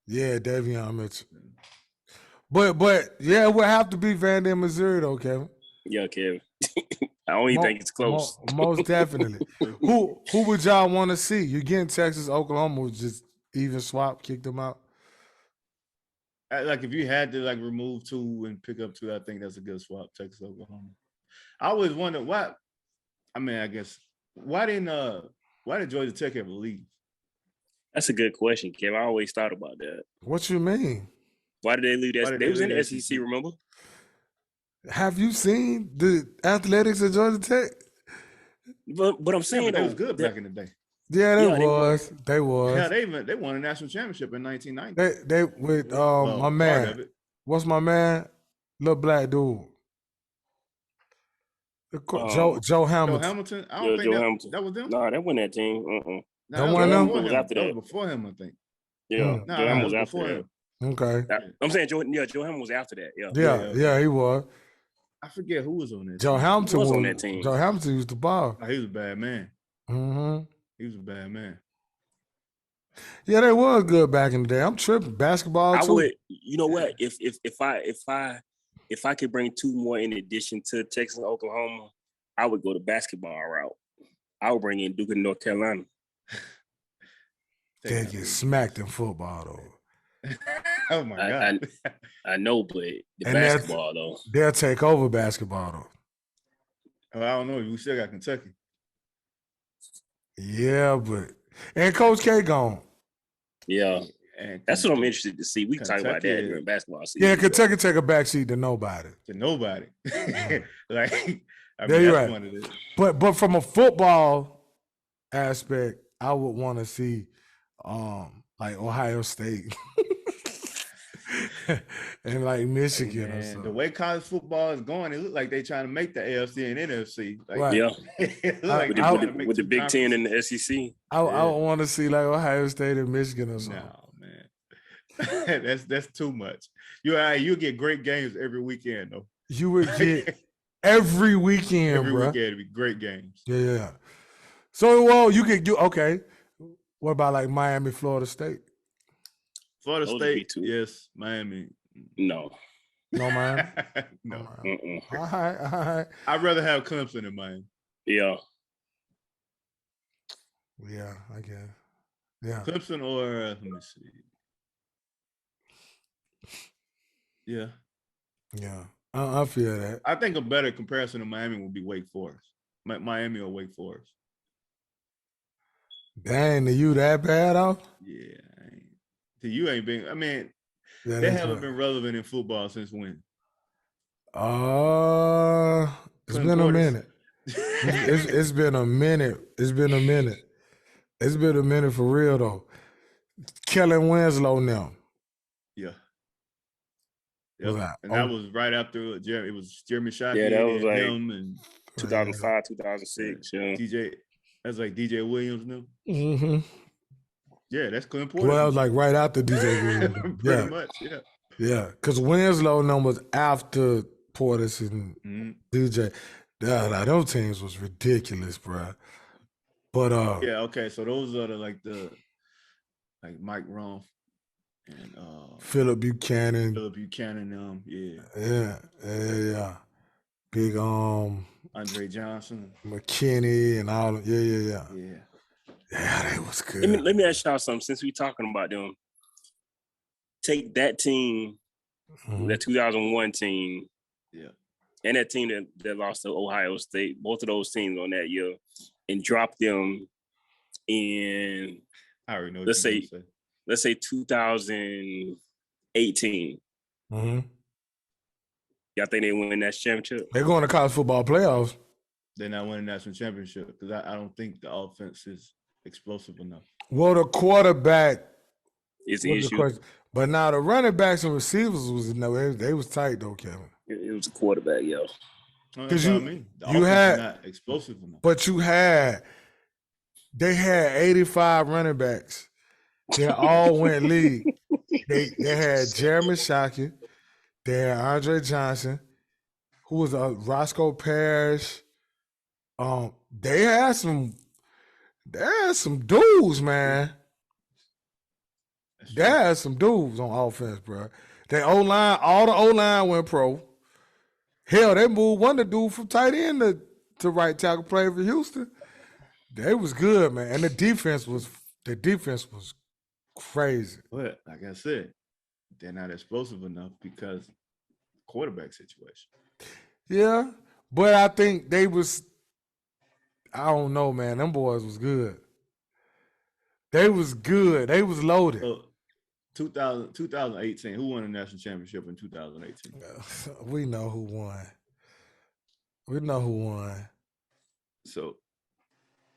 A: Yeah, Davion Mitchell. But yeah, it would have to be Vandy, Missouri, though, Kevin.
C: Yeah, Kevin. I don't even think it's close.
A: Most definitely. Who would y'all want to see? You getting Texas, Oklahoma would just even swap, kick them out?
B: Like if you had to like remove 2 and pick up 2, I think that's a good swap. Texas, Oklahoma. I always wonder why. I mean, I guess why did Georgia Tech ever leave?
C: That's a good question, Kev. I always thought about that.
A: What you mean?
C: Why did they leave that? They was in the SEC, remember?
A: Have you seen the athletics of Georgia Tech?
C: But I'm saying
B: it was good back in the day.
A: Yeah, they was.
B: Yeah, they won a national championship in 1990.
A: They with my man. What's my man? Little black dude. Joe Hamilton.
B: Joe Hamilton? I don't think that was them.
C: No, that wasn't that team.
A: That wasn't them?
C: Was after that.
B: That was before him, I think.
C: Yeah, Joe Hamilton was after that.
A: Okay.
C: I'm saying Joe Hamilton was after that.
A: Yeah, he was.
B: I forget who was on that.
A: Joe Hamilton
C: was on that team.
A: Joe Hamilton used the ball.
B: Oh, he was a bad man.
A: Mm-hmm.
B: He was a bad man.
A: Yeah, they was good back in the day. I'm tripping. Basketball too.
C: I would. You know what? If I could bring 2 more in addition to Texas and Oklahoma, I would go the basketball route. I would bring in Duke and North Carolina.
A: They get smacked in football though.
B: Oh my God.
C: I know, but basketball though.
A: They'll take over basketball though.
B: Oh, I don't know. We still got Kentucky.
A: Yeah, and Coach K gone.
C: Yeah.
B: And
C: that's what I'm interested to see. We can talk about that
B: Kentucky
C: during basketball season.
A: Yeah, Kentucky take a backseat to nobody.
B: To nobody. Like, I
A: Yeah,
B: mean,
A: you're
B: that's
A: right.
B: one of the.
A: But from a football aspect, I would want to see like Ohio State and like Michigan or
B: Man,
A: something.
B: the way college football is going, it look like they trying to make the AFC and NFC. Like,
A: Right.
C: Yeah.
B: it look like they trying to make
C: with the
B: two
C: Big Ten and
B: conferences.
C: the SEC.
A: I would want to see like Ohio State and Michigan or something.
B: No, man. That's too much. You get great games every weekend though.
A: You would get every weekend,
B: Every
A: bro.
B: weekend it'd be great games.
A: Yeah. So well, you could do okay. What about like Miami, Florida State?
B: Florida
C: Those would be
B: State,
C: two.
B: yes. Miami,
C: No.
A: No, Miami?
B: no.
C: Mm-mm.
A: All right.
B: I'd rather have Clemson in Miami.
C: Yeah.
A: Yeah, I guess. Yeah.
B: Clemson or let me see. Yeah.
A: Yeah. I feel that.
B: I think a better comparison to Miami would be Wake Forest. Miami or Wake Forest.
A: Dang, are you that bad off?
B: Yeah. You ain't been. I mean,
A: Yeah,
B: they haven't been relevant in football since when?
A: It's been a minute. It's been a minute. It's been a minute. It's been a minute for real though. Kellen Winslow now.
B: Yeah.
A: Was
B: Yep.
A: that?
B: And that was right after Jeremy. It was Jeremy Shockey.
C: Yeah, that was like
B: him and
C: 2005, 2006. Yeah.
B: DJ. That's like DJ Williams now.
A: Mm-hmm.
B: Yeah, that's Clint Porter.
A: Well, that was like right after DJ Williams.
B: Pretty much, yeah.
A: Yeah, because Winslow was after Portis and DJ. Yeah, those teams was ridiculous, bro. But
B: yeah, okay. So those are like Mike Rumph and
A: Philip Buchanan.
B: Yeah.
A: Yeah. Big
B: Andre Johnson,
A: McKinney and all. Yeah.
B: Yeah.
A: Yeah, they was good.
C: Let me ask y'all something. Since we talking about them, take that team, that 2001 team, and that team that lost to Ohio State, both of those teams on that year, and drop them in.
B: I already know.
C: Let's say 2018. Y'all think they win that championship?
A: They're going to college football playoffs.
B: They're not winning national championship because I don't think the offense is explosive enough.
A: Well, the quarterback
C: is the issue.
A: But now the running backs and receivers they was tight though, Kevin.
C: It was a quarterback, yo.
A: Because
B: you had not explosive enough.
A: But they had 85 running backs. They all went league. They had Jeremy Shockey. They had Andre Johnson, who was Roscoe Parrish. They had some dudes, man. They had some dudes on offense, bro. They O-line, all the O-line went pro. Hell, they moved one dude from tight end to right tackle, play for Houston. They was good, man. And the defense was crazy.
B: But like I said, they're not explosive enough because quarterback situation.
A: Yeah, but I think they was. I don't know, man. Them boys was good. They was good. They was loaded.
B: So 2018, who won the national championship in 2018?
A: We know who won.
B: So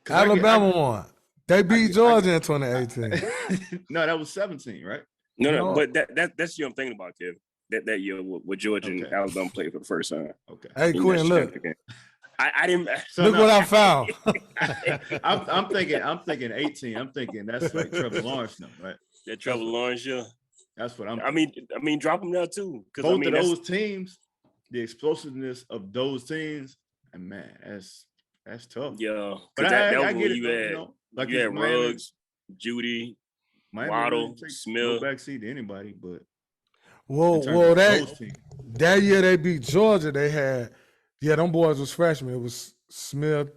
A: Alabama won. They beat Georgia in 2018.
B: No, that was 17, right?
C: No, but that's what I'm thinking about, Kev. That year with Georgia and Alabama played for the first time.
B: Okay.
A: Hey, Quinn, look.
C: I didn't.
A: Look what I found.
B: I'm thinking 18. I'm thinking that's like Trevor Lawrence now, right?
C: That Trevor Lawrence, yeah.
B: That's what I'm.
C: I mean, drop them there too.
B: Both of those teams, the explosiveness of those teams, and man, that's tough.
C: Yeah,
B: but
C: that
B: I
C: was
B: get
C: when
B: it.
C: you had,
B: like
C: you had Ruggs, Judy, Waddle, Smith.
B: No backseat to anybody, but
A: well, that year they beat Georgia. They had them boys was freshmen. It was Smith,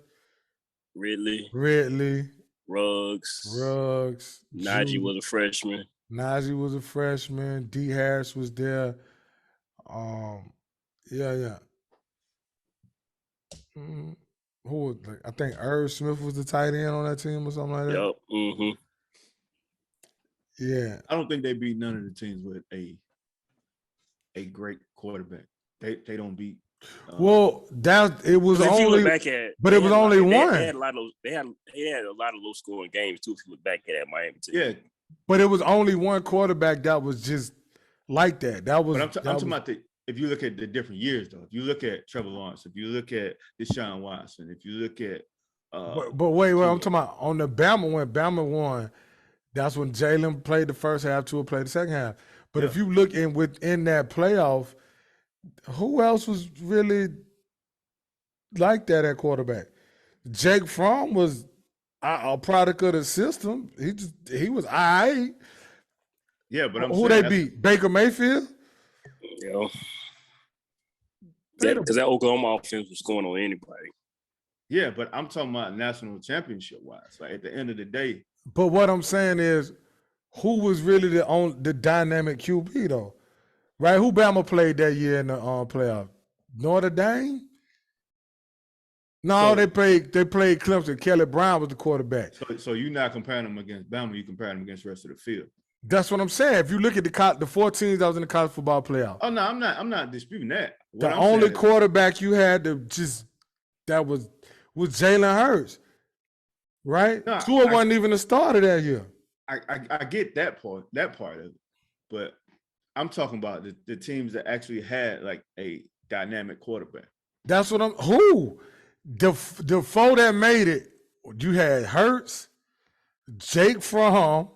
C: Ridley, Ruggs. Najee was a freshman.
A: D. Harris was there. Yeah. Who was I think Irv Smith was the tight end on that team or something like that.
C: Yep.
A: Yeah.
B: I don't think they beat none of the teams with a great quarterback. They don't beat.
A: Well, it was
C: if
A: only.
C: You look back at,
A: but it was only one.
C: They had a lot of they had a lot of low scoring games too. If you look back at Miami team.
B: Yeah,
A: but it was only one quarterback that was just like that. That was.
B: But I'm talking about if you look at the different years though. If you look at Trevor Lawrence, if you look at Deshaun Watson, if you look at.
A: But wait, I'm talking about on the Bama when Bama won. That's when Jalen played the first half, Tua played the second half. But if you look within that playoff, who else was really like that at quarterback? Jake Fromm was a product of the system. He was all right.
B: Yeah, but
A: who they beat? Baker Mayfield?
C: Yeah. Because that Oklahoma offense was going on anybody.
B: Yeah, but I'm talking about national championship wise. Like at the end of the day.
A: But what I'm saying is, who was really the dynamic QB though? Right? Who Bama played that year in the playoff? Notre Dame? No, they played Clemson. Kelly Brown was the quarterback.
B: So you're not comparing them against Bama, you comparing them against the rest of the field.
A: That's what I'm saying. If you look at the 4 teams that was in the college football playoff.
B: Oh no, I'm not disputing that.
A: The only quarterback you had that was Jalen Hurts. Right?
B: No,
A: Tua wasn't even the starter that year.
B: I get that part of it. But I'm talking about the teams that actually had like a dynamic quarterback.
A: That's what who? The 4 that made it, you had Hurts, Jake Fromm,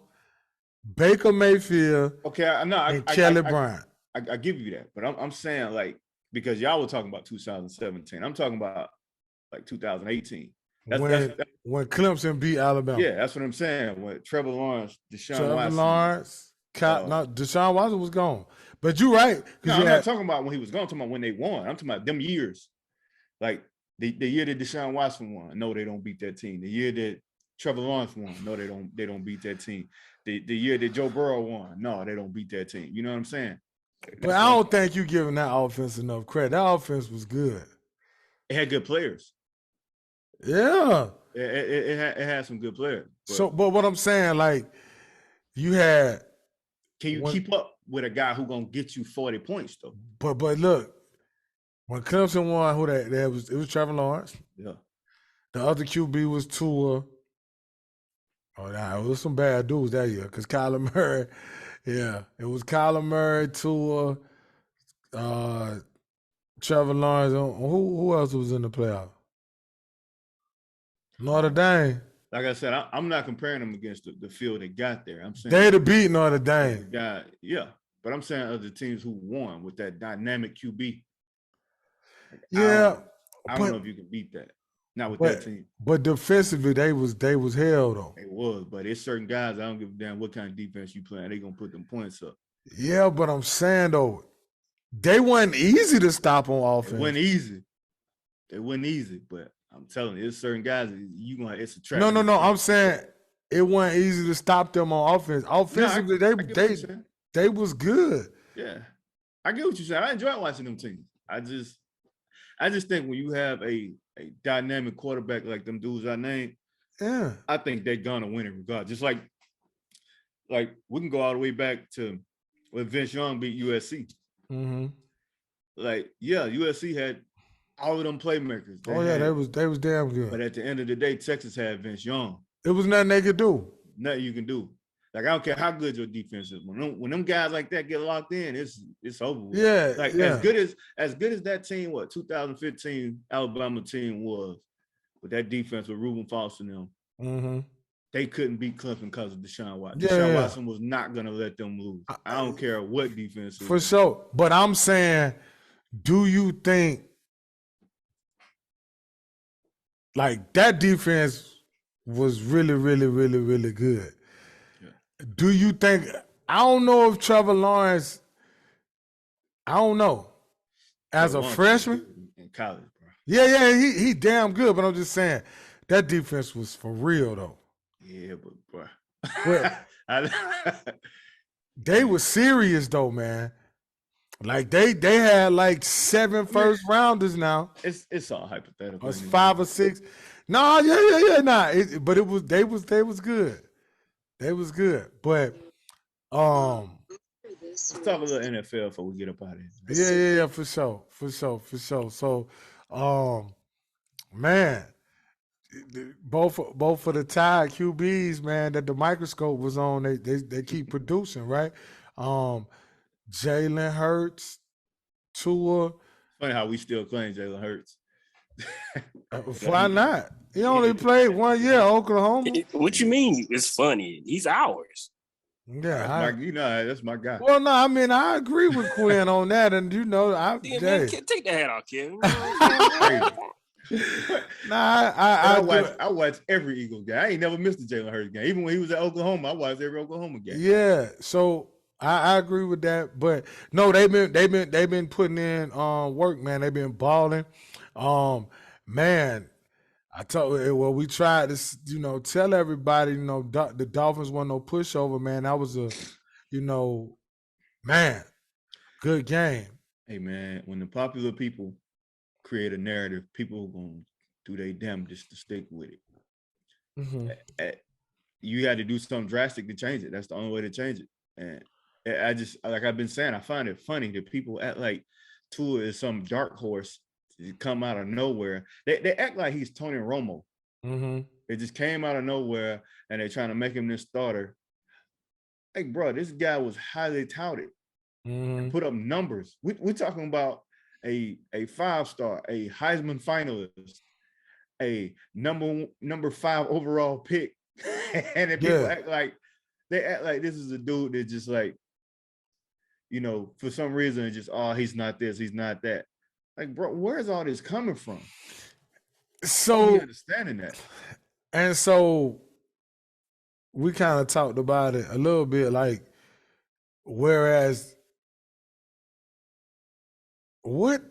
A: Baker Mayfield, and Kelly Bryant.
B: I give you that, but I'm saying like because y'all were talking about 2017. I'm talking about like 2018.
A: When Clemson beat Alabama.
B: Yeah, that's what I'm saying. When Trevor Lawrence, Deshaun
A: Watson. Deshaun Watson was gone. But you're right.
B: No, I'm not talking about when he was gone. I'm talking about when they won. I'm talking about them years. Like the year that Deshaun Watson won. No, they don't beat that team. The year that Trevor Lawrence won. No, they don't beat that team. The year that Joe Burrow won. No, they don't beat that team. You know what I'm saying?
A: But I don't think you're giving that offense enough credit. That offense was good.
B: It had good players.
A: Yeah.
B: It had some good players.
A: But what I'm saying, like, you had.
B: Can you keep up with a guy who gonna get you 40 points though?
A: But look, when Clemson won, it was Trevor Lawrence.
B: Yeah.
A: The other QB was Tua. Oh, nah, it was some bad dudes that year because Kyler Murray. Yeah, it was Kyler Murray, Tua, Trevor Lawrence. Who else was in the playoff? Notre Dame.
B: Like I said, I'm not comparing them against the field that got there. I'm saying
A: they'd have beaten Notre Dame.
B: Yeah, but I'm saying other teams who won with that dynamic QB.
A: Yeah,
B: I don't know if you can beat that. Not with that team.
A: But defensively, they was hell though.
B: It was, but it's certain guys. I don't give a damn what kind of defense you playing. They gonna put them points up.
A: Yeah, but I'm saying though, they wasn't easy to stop on offense.
B: It wasn't easy. They wasn't easy, but I'm telling you, it's certain guys it's a trap.
A: No. I'm saying it wasn't easy to stop them on offense. Offensively, they was good.
B: Yeah, I get what you're saying. I enjoy watching them teams. I just think when you have a dynamic quarterback like them dudes I named,
A: yeah,
B: I think they're gonna win it regardless. Just like we can go all the way back to when Vince Young beat USC.
A: Mm-hmm.
B: Like, yeah, USC had all of them playmakers.
A: They was damn good.
B: But at the end of the day, Texas had Vince Young.
A: It was nothing they could do.
B: Nothing you can do. Like, I don't care how good your defense is. When them guys like that get locked in, it's over with.
A: Yeah.
B: Like as good as that team, 2015 Alabama team was, with that defense with Reuben Foster and them,
A: mm-hmm.
B: they couldn't beat Clemson because of Deshaun Watson.
A: Yeah,
B: Deshaun Watson was not gonna let them lose. I don't care what defense.
A: For sure. But I'm saying, do you think like that defense was really, really, really, really good? Yeah. Do you think? I don't know if Trevor Lawrence. I don't know. As a freshman
B: in college, bro.
A: Yeah, he damn good. But I'm just saying that defense was for real though.
B: Yeah, but bro,
A: they were serious though, man. Like they had like 7 first rounders now.
B: It's all hypothetical.
A: It's 5 or 6. No, yeah. Nah. But they was good. They was good. But
B: Let's talk a little NFL before we get up out of
A: here. Yeah, for sure. So, man, both of the Tide QBs, man, that the microscope was on, they keep producing, right? Jalen Hurts, Tua.
B: It's funny how we still claim Jalen Hurts.
A: Why not? He only played 1 year, Oklahoma.
C: What you mean? It's funny. He's ours.
A: Yeah,
B: that's my guy.
A: Well, no, I mean I agree with Quinn on that, and take
C: the hat off, Kevin.
B: I watch every Eagles game. I ain't never missed a Jalen Hurts game. Even when he was at Oklahoma, I watched every Oklahoma game.
A: Yeah, so I agree with that. But no, they've been putting in work, man. They've been balling. Man, we tried to tell everybody, the Dolphins weren't no pushover, man. That was man, good game.
B: Hey man, when the popular people create a narrative, people are gonna do their damnedest to stick with it.
A: Mm-hmm.
B: You had to do something drastic to change it. That's the only way to change it. And I just, like I've been saying, I find it funny that people act like Tua is some dark horse to come out of nowhere. They act like he's Tony Romo.
A: Mm-hmm.
B: It just came out of nowhere, and they're trying to make him this starter. Hey, bro, this guy was highly touted.
A: Mm-hmm.
B: Put up numbers. We're talking about a 5-star, a Heisman finalist, a number 5 overall pick, and then people act like this is a dude that just like, for some reason it's just, he's not this, he's not that. Like, bro, where's all this coming from?
A: So
B: understanding that,
A: and so we kind of talked about it a little bit, like, whereas what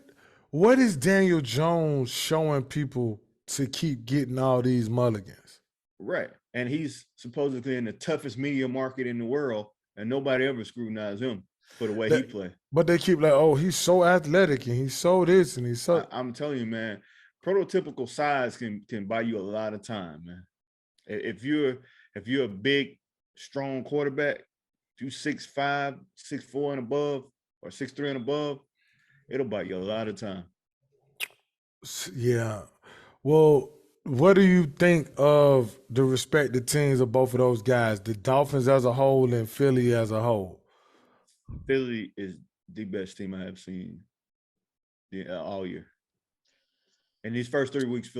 A: is Daniel Jones showing people to keep getting all these mulligans?
B: Right. And he's supposedly in the toughest media market in the world, and nobody ever scrutinized him for the way he played.
A: But they keep like, oh, he's so athletic and he's so this and he's so.
B: I'm telling you, man, prototypical size can buy you a lot of time, man. If you're a big, strong quarterback, if you 6'5", 6'4" and above, or 6'3" and above, it'll buy you a lot of time.
A: Yeah. Well, what do you think of the respective teams of both of those guys, the Dolphins as a whole and Philly as a whole?
B: Philly is the best team I have seen all year. In these first 3 weeks, the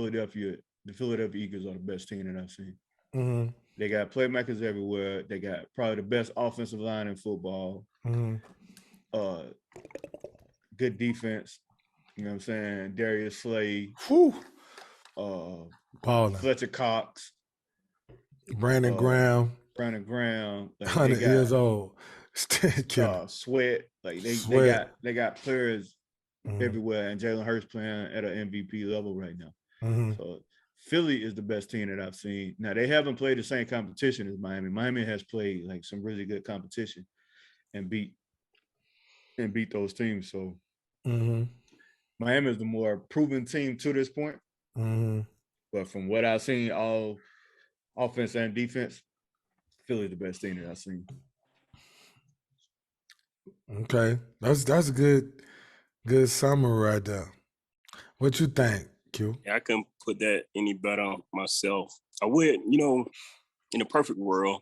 B: Philadelphia Eagles are the best team that I've seen.
A: Mm-hmm.
B: They got playmakers everywhere. They got probably the best offensive line in football.
A: Mm-hmm.
B: Good defense. You know what I'm saying? Darius Slay. Fletcher Cox.
A: Brandon Graham.
B: 100
A: years old.
B: Sweat. Like they got players everywhere, and Jalen Hurts playing at an MVP level right now.
A: Mm-hmm.
B: So Philly is the best team that I've seen. Now, they haven't played the same competition as Miami. Miami has played like some really good competition and beat those teams. So Miami is the more proven team to this point.
A: Mm-hmm.
B: But from what I've seen, all offense and defense, Philly the best team that I've seen.
A: Okay, that's a good summary right there. What you think, Q?
C: Yeah, I couldn't put that any better on myself. I would, in a perfect world,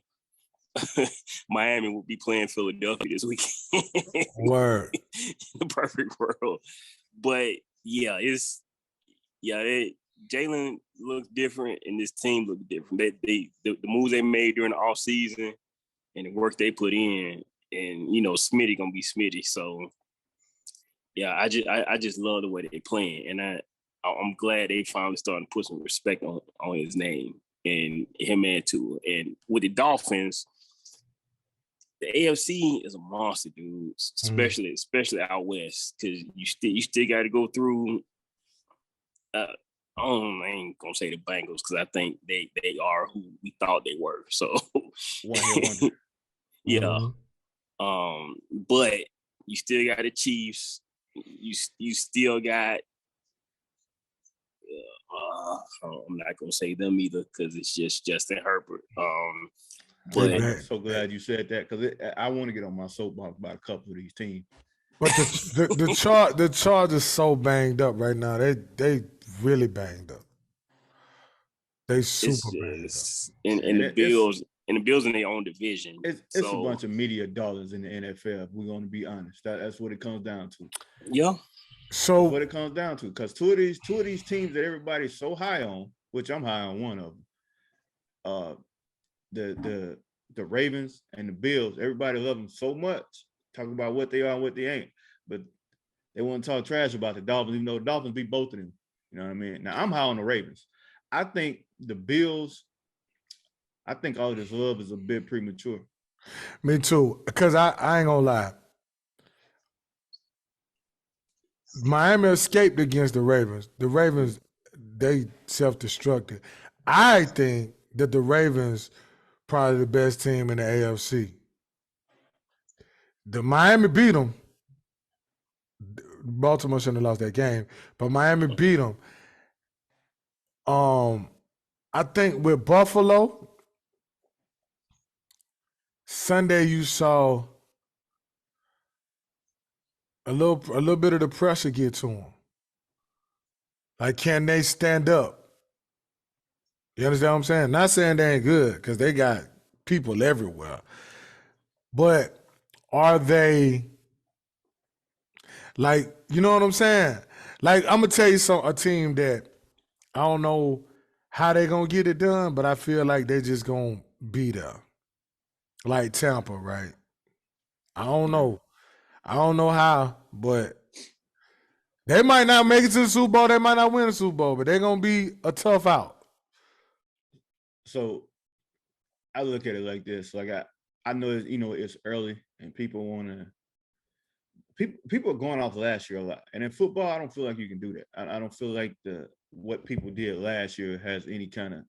C: Miami would be playing Philadelphia this weekend.
A: Word.
C: In the perfect world. But yeah, Jalen looks different and this team looks different. The moves they made during the offseason and the work they put in, and Smitty gonna be Smitty. So yeah, I just love the way they playing, and I'm glad they finally starting to put some respect on his name and him and Tua. And with the Dolphins, the AFC is a monster, dude. Especially out west, because you still got to go through. I ain't gonna say the Bengals because I think they are who we thought they were. So yeah. But you still got the Chiefs. You still got. I'm not gonna say them either because it's just Justin Herbert.
B: I'm so glad you said that because I want to get on my soapbox about a couple of these teams.
A: But the Chargers so banged up right now. They really banged up. They super banged up.
C: And the Bills in their own division.
B: It's a bunch of media dollars in the NFL. If we're going to be honest, that's what it comes down to.
C: Yeah.
A: So
B: that's what it comes down to, because two of these teams that everybody's so high on, which I'm high on one of them, the Ravens and the Bills. Everybody loves them so much, talking about what they are and what they ain't, but they want to talk trash about the Dolphins, even though the Dolphins beat both of them. You know what I mean? Now I'm high on the Ravens. I think the Bills. I think all this love is a bit premature.
A: Me too, because I ain't gonna lie. Miami escaped against the Ravens. The Ravens, they self-destructed. I think that the Ravens probably the best team in the AFC. The Miami beat them. Baltimore shouldn't have lost that game, but Miami beat them. I think with Buffalo, Sunday you saw a little bit of the pressure get to them. Like, can they stand up? You understand what I'm saying? Not saying they ain't good, because they got people everywhere. But are they, like, you know what I'm saying? Like, I'm going to tell you a team that I don't know how they going to get it done, but I feel like they just going to be there. Like Tampa, right? I don't know. I don't know how, but they might not make it to the Super Bowl. They might not win the Super Bowl, but they're going to be a tough out.
B: So I look at it like this. Like I know, it's early and people want to – people are going off last year a lot. And in football, I don't feel like you can do that. I don't feel like what people did last year has any kind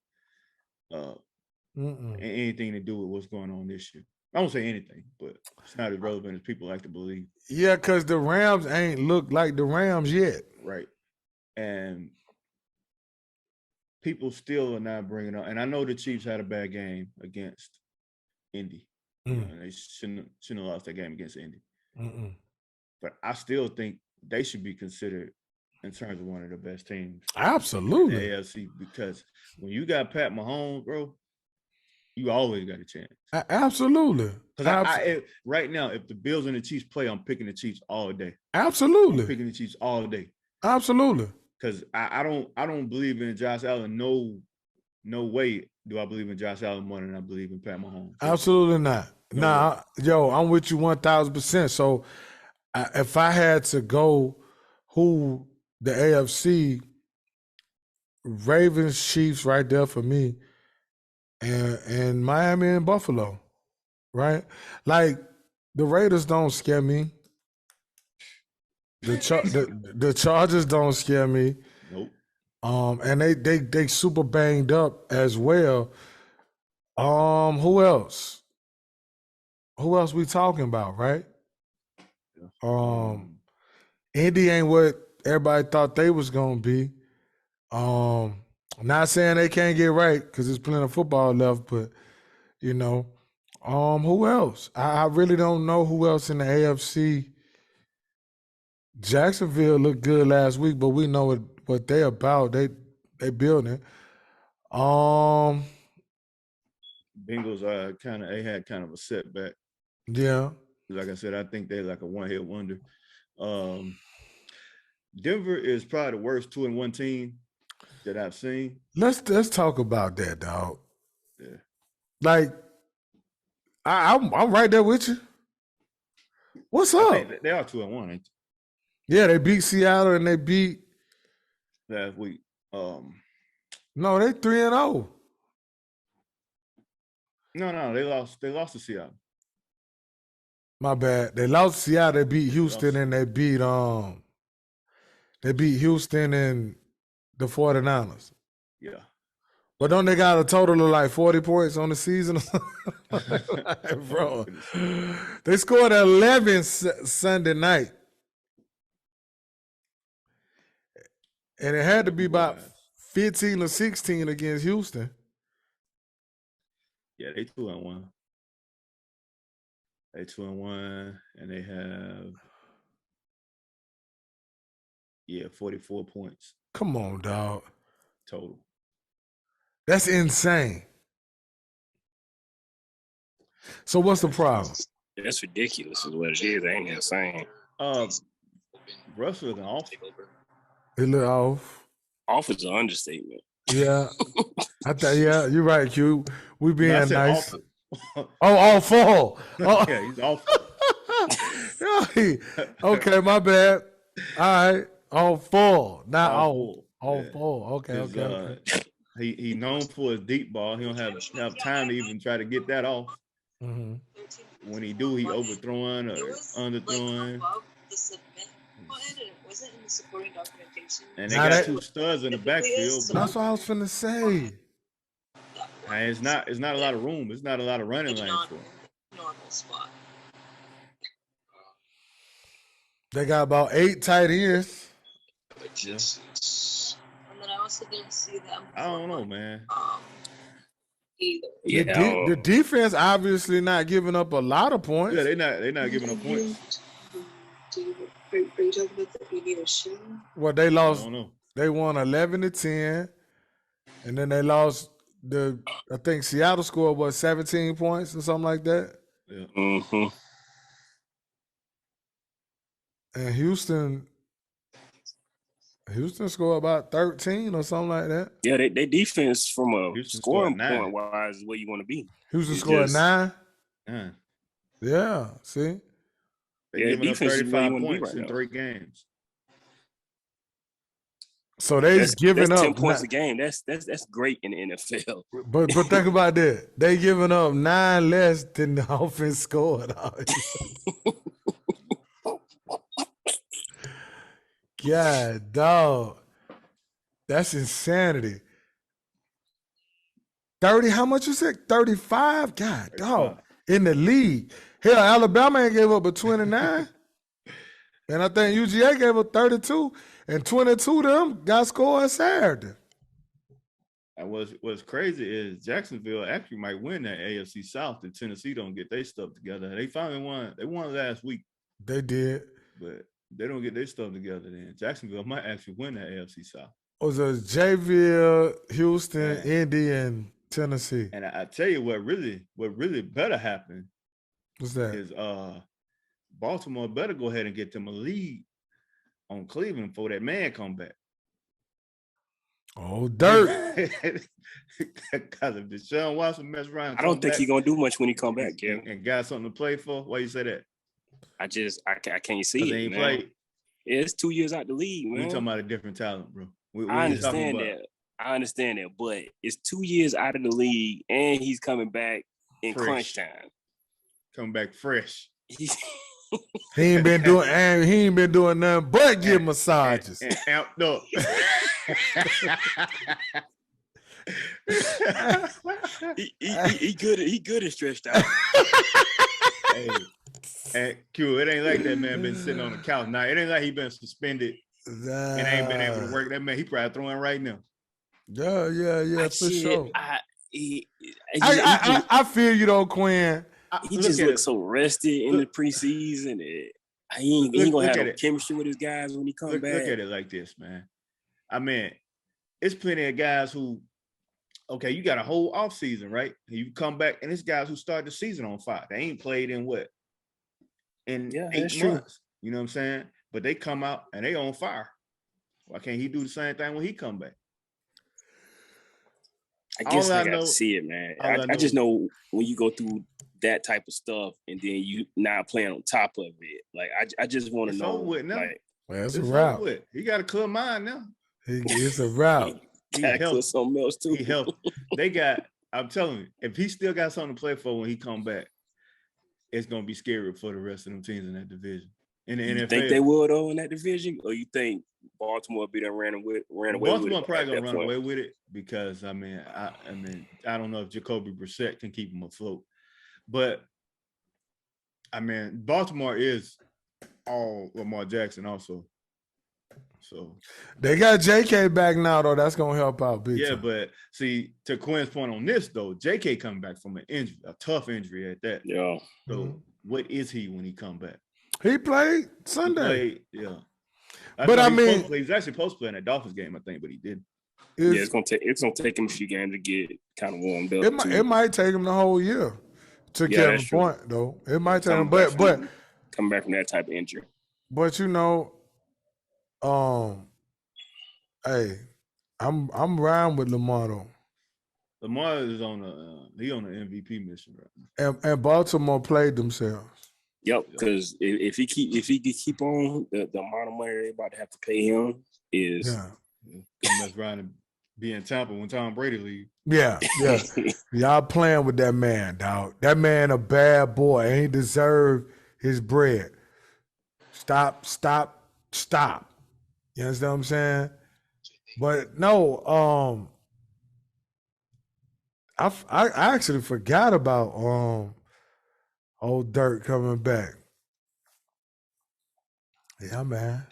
B: of anything to do with what's going on this year. I won't say anything, but it's not as relevant as people like to believe.
A: Yeah, because the Rams ain't looked like the Rams yet.
B: Right. And people still are not bringing up. And I know the Chiefs had a bad game against Indy. They shouldn't have lost that game against Indy. But I still think they should be considered in terms of one of the best teams.
A: Absolutely.
B: In the AFC, because when you got Pat Mahomes, bro, you always got a chance.
A: Absolutely.
B: Because right now, if the Bills and the Chiefs play, I'm picking the Chiefs all day.
A: Absolutely.
B: I'm picking the Chiefs all day.
A: Absolutely.
B: Because I don't believe in Josh Allen. No way do I believe in Josh Allen more than I believe in Pat Mahomes.
A: Absolutely not. Yo, I'm with you 1,000%. So if I had to go who the AFC, Ravens, Chiefs right there for me, and Miami and Buffalo, right? Like, the Raiders don't scare me. The Chargers don't scare me.
B: Nope.
A: And they super banged up as well. Who else? Who else we talking about, right? Indy ain't what everybody thought they was gonna be. Not saying they can't get right, because there's plenty of football left, but who else? I really don't know who else in the AFC. Jacksonville looked good last week, but we know what they about. They building.
B: Bengals they had kind of a setback.
A: Yeah.
B: Like I said, I think they're like a one-hit wonder. Denver is probably the worst 2-1 team that I've seen.
A: Let's talk about that, dog.
B: Yeah.
A: Like, I'm right there with you. What's up?
B: They are 2-1, ain't they?
A: Yeah, they beat Seattle and they beat
B: last week.
A: No, they 3-0.
B: No, they lost. They lost to Seattle.
A: My bad. They lost to Seattle. They beat Houston and they beat Houston and the 49ers.
B: Yeah.
A: But don't they got a total of like 40 points on the season? Bro, they scored 11 Sunday night. And it had to be about 15 or 16 against Houston.
B: Yeah, they 2-1. They 2-1, and they have 44 points.
A: Come on, dog.
B: Total.
A: That's insane. So what's the problem?
C: That's ridiculous, is what it is. Ain't insane.
B: Russell is off.
A: It look off.
C: Off is an understatement.
A: Yeah. Yeah, you're right, Q. We being nice.
B: Awful.
A: Awful. Oh.
B: Yeah, he's awful.
A: Okay, my bad. All right. Awful. Not
B: awful.
A: Awful. Okay.
B: He known for his deep ball. He don't have time to even try to get that off.
A: Mm-hmm.
B: When he do, he overthrowing or underthrowing. And they got two studs in the backfield.
A: That's what I was finna say.
B: And it's not a lot of room. It's not a lot of running lanes for him.
A: They got about 8 tight ends.
B: Yeah.
D: And then I also didn't see them.
B: I don't know, man.
D: Either.
C: Yeah,
A: The defense obviously not giving up a lot of points.
B: Yeah, they're not giving up points.
D: Are you talking about the Indiana shoe?
A: Well, they lost.
B: I don't know.
A: They won 11-10, and then they lost. I think Seattle scored 17 points or something like that.
B: Yeah.
C: Mm-hmm.
A: And Houston scored about 13 or something like that.
C: Yeah, they defense from a
B: Houston
C: scoring
B: scored 9.
C: point wise is where you want to be.
A: Houston
C: It's
A: scored
C: just-
A: 9.
B: Yeah.
A: Yeah, see?
B: They're
C: Yeah,
B: giving up
C: defense is where you
B: 35
C: wanna be
B: points
C: right
B: in
C: now.
B: 3 games.
A: So they're giving
C: that's
A: up
C: 10 points a game. That's great in the NFL.
A: But think about that. They giving up 9 less than the offense scored. God, dog. That's insanity. 30, how much you said? 35? God, dog. In the league. Hell, Alabama ain't gave up a 29. And I think UGA gave up 32. And 22 of them got scored Saturday.
B: And what's crazy is Jacksonville actually might win that AFC South if Tennessee don't get their stuff together. They finally won. They won last week.
A: They did.
B: But they don't get their stuff together then. Jacksonville might actually win that AFC South.
A: Was it Jayville, Houston, Indy, and Tennessee?
B: And I tell you what really better happen.
A: What's that?
B: Is Baltimore better go ahead and get them a lead on Cleveland before that man come back.
A: Oh, dirt.
B: Because if Deshaun Watson mess around,
C: I don't think he's gonna do much when he come back, Kevin.
B: And got something to play for. Why you say that?
C: I can't see it.
B: Ain't
C: Man.
B: played.
C: Yeah, it's 2 years out the league, man.
B: We talking about a different talent, bro.
C: I understand that, but it's 2 years out of the league, and he's coming back in crunch time.
B: Coming back fresh.
A: He ain't been doing nothing but give massages.
B: And amped up.
C: he good and stretched out.
B: Hey, and Q, it ain't like that man been sitting on the couch. Now it ain't like he been suspended and ain't been able to work. That man, he probably throwing right now.
A: Yeah, for sure.
C: I
A: I feel you though, Quinn.
C: He just looks so rested in the preseason. He ain't gonna have no chemistry with his guys when he comes back.
B: Look at it like this, man. I mean, it's plenty of guys who, okay, you got a whole off season, right? And you come back, and it's guys who start the season on fire. They ain't played in what? In 8 months. You know what I'm saying? But they come out and they on fire. Why can't he do the same thing when he come back?
C: I guess I got to see it, man. I just know when you go through that type of stuff and then you not playing on top of it. Like I just want to know. Like,
A: well, it's a wrap.
B: He got a clear mind now.
A: It's a wrap.
C: He got something else too.
B: He helped. I'm telling you, if he still got something to play for when he come back, it's gonna be scary for the rest of them teams in that division. In the NFL.
C: You think they will though in that division, or you think Baltimore be done ran away?
B: Baltimore probably gonna run away with it because I don't know if Jacoby Brissett can keep them afloat, but I mean Baltimore is all Lamar Jackson also. So
A: they got JK back now, though. That's gonna help out big time.
B: But see, to Quinn's point on this, though, JK coming back from an injury, a tough injury at that.
C: Yeah.
B: So what is he when he come back?
A: He played Sunday.
B: But I mean, he's actually supposed to play in that Dolphins game, I think, but he didn't.
C: It's gonna take him a few games to get kind of warmed up.
A: It might take him the whole year. To Kevin's point, though, it might take him, but
C: coming back from that type of injury.
A: But hey, I'm riding with Lamar though.
B: Lamar is on the MVP mission right
A: now. And Baltimore played themselves.
C: Yep, because if he keep on the amount of money they about to have to pay him is
B: mess around and be in Tampa when Tom Brady leave.
A: Yeah. Y'all playing with that man, dog. That man a bad boy. And he deserved his bread. Stop. You understand what I'm saying? But no, I actually forgot about old Dirk coming back. Yeah, man.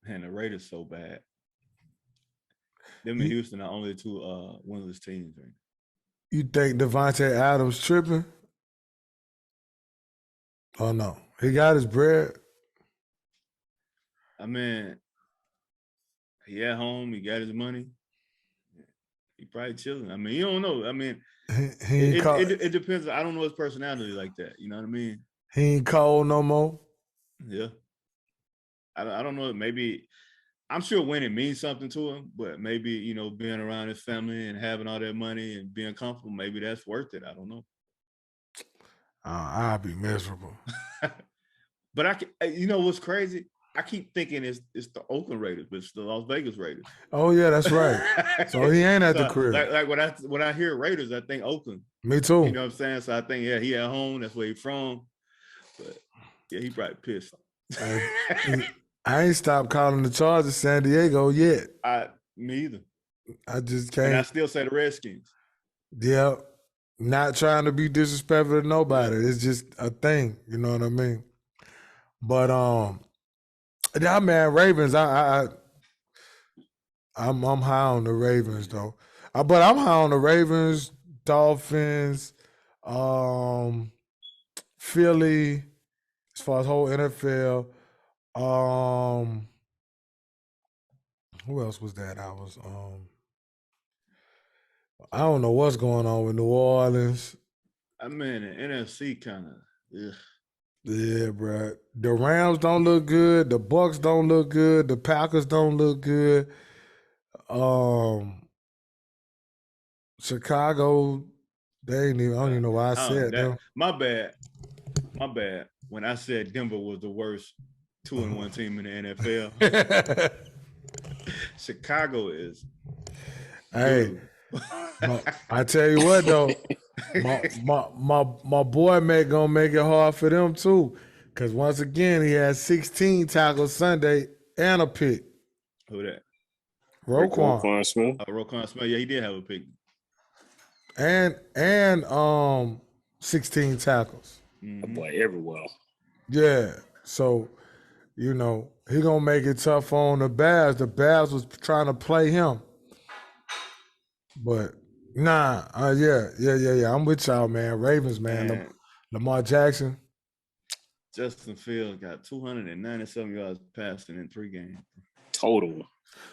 B: And the Raiders so bad. Them in Houston are only two winless teams right now.
A: You think Devontae Adams tripping? Oh no. He got his bread.
B: I mean, he at home, he got his money. He probably chilling. I mean, you don't know. I mean, it depends. I don't know his personality like that. You know what I mean?
A: He ain't cold no more.
B: Yeah. I don't know. Maybe I'm sure winning means something to him, but maybe, being around his family and having all that money and being comfortable, maybe that's worth it. I don't know.
A: I'll be miserable.
B: But what's crazy? I keep thinking it's the Oakland Raiders, but it's the Las Vegas Raiders.
A: Oh yeah, that's right. So he ain't at the crib.
B: Like when I hear Raiders, I think Oakland.
A: Me too.
B: You know what I'm saying? So I think he at home. That's where he's from. But yeah, he probably pissed.
A: I ain't stopped calling the Chargers San Diego yet.
B: Me either.
A: I just can't.
B: And I still say the Redskins.
A: Yeah, not trying to be disrespectful to nobody. It's just a thing. You know what I mean? But yeah, man, Ravens. I'm high on the Ravens though. But I'm high on the Ravens, Dolphins, Philly, as far as whole NFL. Who else was that? I don't know what's going on with New Orleans.
B: I mean, the NFC kind of.
A: Yeah, bro. The Rams don't look good. The Bucks don't look good. The Packers don't look good. Chicago, they ain't even. I don't even know why I said that.
B: My bad. When I said Denver was the worst 2-1 team in the NFL, Chicago is.
A: Hey, I tell you what though. My boy gonna make it hard for them too, because once again he had 16 tackles Sunday and a pick.
B: Who that?
A: Roquan
C: Smith.
B: Roquan Smith. Yeah, he did have a pick.
A: And 16 tackles.
C: That boy everywhere.
A: Yeah, so he gonna make it tough on the Bears. The Bears was trying to play him, but. Nah, yeah. I'm with y'all, man. Ravens, man. Lamar Jackson.
B: Justin Fields got 297 yards passing in 3 games.
C: Total.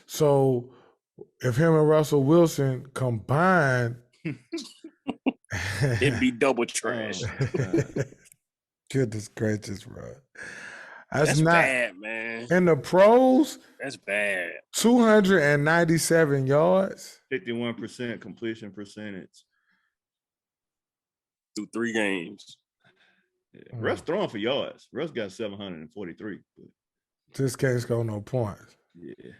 A: So if him and Russell Wilson combined,
C: it'd be double trash.
A: Goodness gracious, bro.
C: That's not bad, man.
A: In the pros,
C: that's bad.
A: 297 yards.
B: 51% completion percentage.
C: Through 3 games.
B: Yeah. Russ throwing for yards. Russ got 743. But...
A: Just can't score no points.
B: Yeah.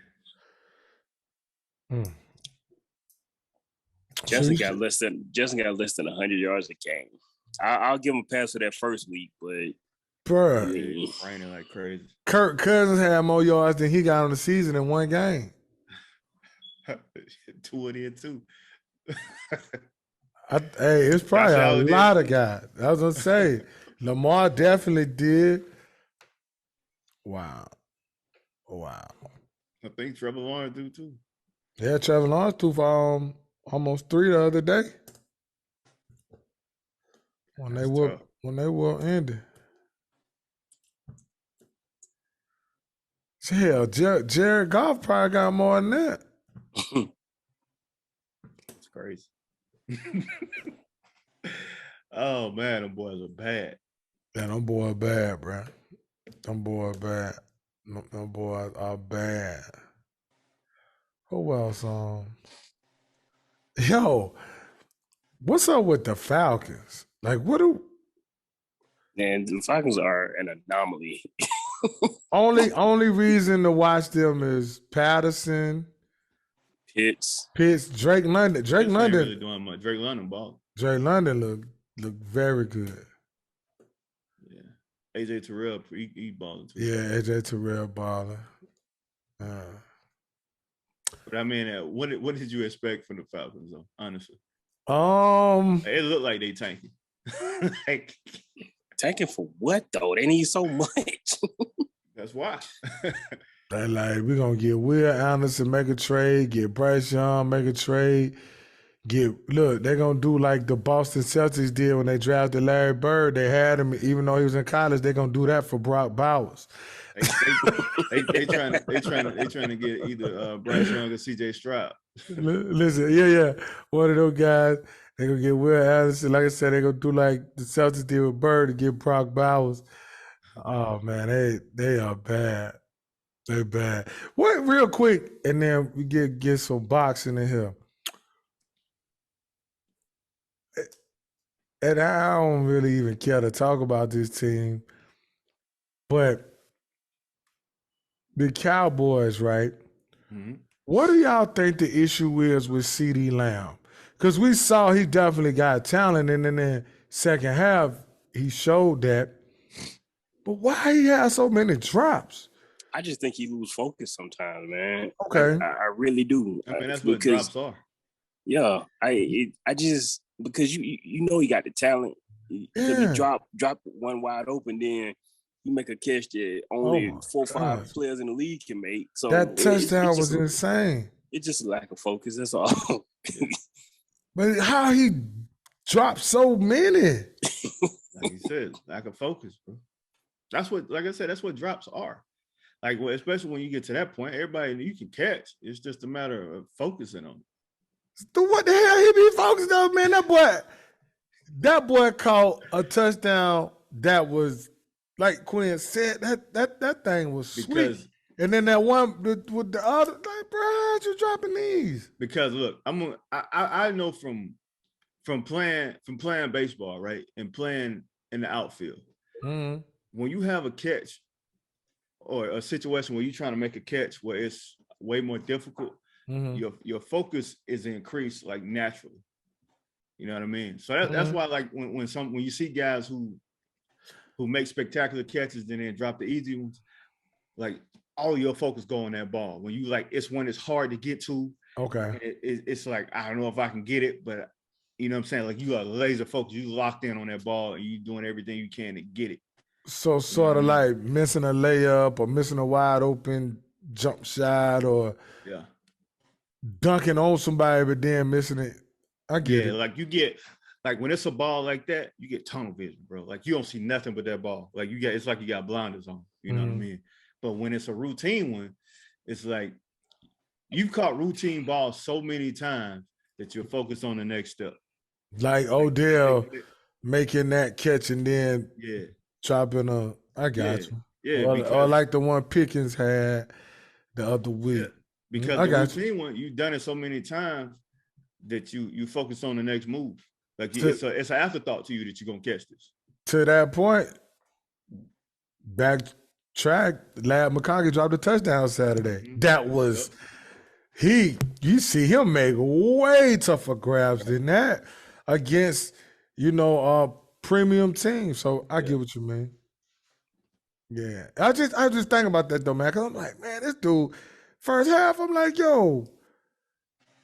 C: Justin got less than 100 yards a game. I'll give him a pass for that first week, but
A: bruh,
B: raining like crazy.
A: Kirk Cousins had more yards than he got on the season in 1 game.
B: 2
A: Hey, it's probably a lot of guys. I was gonna say, Lamar definitely did. Wow.
B: I think Trevor Lawrence do too.
A: Yeah, Trevor Lawrence threw for almost 3 the other day. When they were ended. Hell, Jared Goff probably got more than that.
B: It's crazy. Oh man, them boys are bad.
A: Yeah, them boys bad, bro. Them boys bad. Them boys are bad. Who else? Yo, what's up with the Falcons? Like, what do?
C: And the Falcons are an anomaly.
A: Only reason to watch them is Patterson,
C: Pitts,
A: Drake London.
B: Drake London really doing much. Drake London ball.
A: Drake London look very good.
B: Yeah, AJ Terrell he balling too.
A: Yeah, AJ Terrell balling.
B: But I mean, what did you expect from the Falcons though? Honestly, it looked like they tanking. Like,
C: tanking for what though? They need so much.
B: That's why.
A: They like, we're gonna get Will Anderson, make a trade, get Bryce Young, make a trade. They're gonna do like the Boston Celtics did when they drafted Larry Bird. They had him, even though he was in college, they're gonna do that for Brock Bowers.
B: They trying to get either Bryce Young or CJ Stroud.
A: Listen, yeah. One of those guys, they're gonna get Will Anderson. Like I said, they're gonna do like the Celtics did with Bird to get Brock Bowers. Oh man, they are bad. They're bad. What real quick, and then we get some boxing in here. And I don't really even care to talk about this team, but the Cowboys, right?
B: Mm-hmm.
A: What do y'all think the issue is with CeeDee Lamb? Because we saw he definitely got talent, and in the second half, he showed that. But why he has so many drops?
C: I just think he lose focus sometimes, man.
A: Okay.
C: I really do.
B: I mean, that's what drops are.
C: Yeah, I just because you know he got the talent. Because he drop one wide open, then you make a catch that only 4 or 5 players in the league can make. So
A: that touchdown was insane.
C: It's just a lack of focus. That's all.
A: But how he dropped so many?
B: Like you said, lack of focus, bro. That's what, like I said, that's what drops are. Like, especially when you get to that point, everybody you can catch. It's just a matter of focusing on it.
A: What the hell he be focused on, man? That boy caught a touchdown that was, like Quinn said, that thing was sweet. And then that one with the other, like, bro, how'd you dropping these?
B: Because look, I know from playing baseball, right, and playing in the outfield.
A: Mm-hmm.
B: When you have a catch or a situation where you're trying to make a catch where it's way more difficult, mm-hmm. your focus is increased like naturally. You know what I mean? So that's why, like, when you see guys who make spectacular catches and then drop the easy ones, like, all your focus go on that ball. When you, like, it's when it's hard to get to. Okay. It's like, I don't know if I can get it, but you know what I'm saying? Like, you are laser focused. You locked in on that ball and you doing everything you can to get it.
A: So sort of like missing a layup or missing a wide open jump shot or dunking on somebody but then missing it. I get it.
B: Like, you get, like, when it's a ball like that, you get tunnel vision, bro. Like, you don't see nothing but that ball. Like, it's like you got blinders on. You know what I mean? But when it's a routine one, it's like you've caught routine balls so many times that you're focused on the next step.
A: Like Odell making that catch and then dropping a, I got you. Yeah. Or like the one Pickens had the other week.
B: Yeah. Because the routine one, you've done it so many times that you focus on the next move. Like, it's an afterthought to you that you're going to catch this.
A: To that point, backtrack, Lad McConkey dropped a touchdown Saturday. Mm-hmm. That was, you see him make way tougher grabs than that against, premium teams. So I get what you mean. Yeah. I just think about that though, man, because I'm like, man, this dude, first half, I'm like, yo.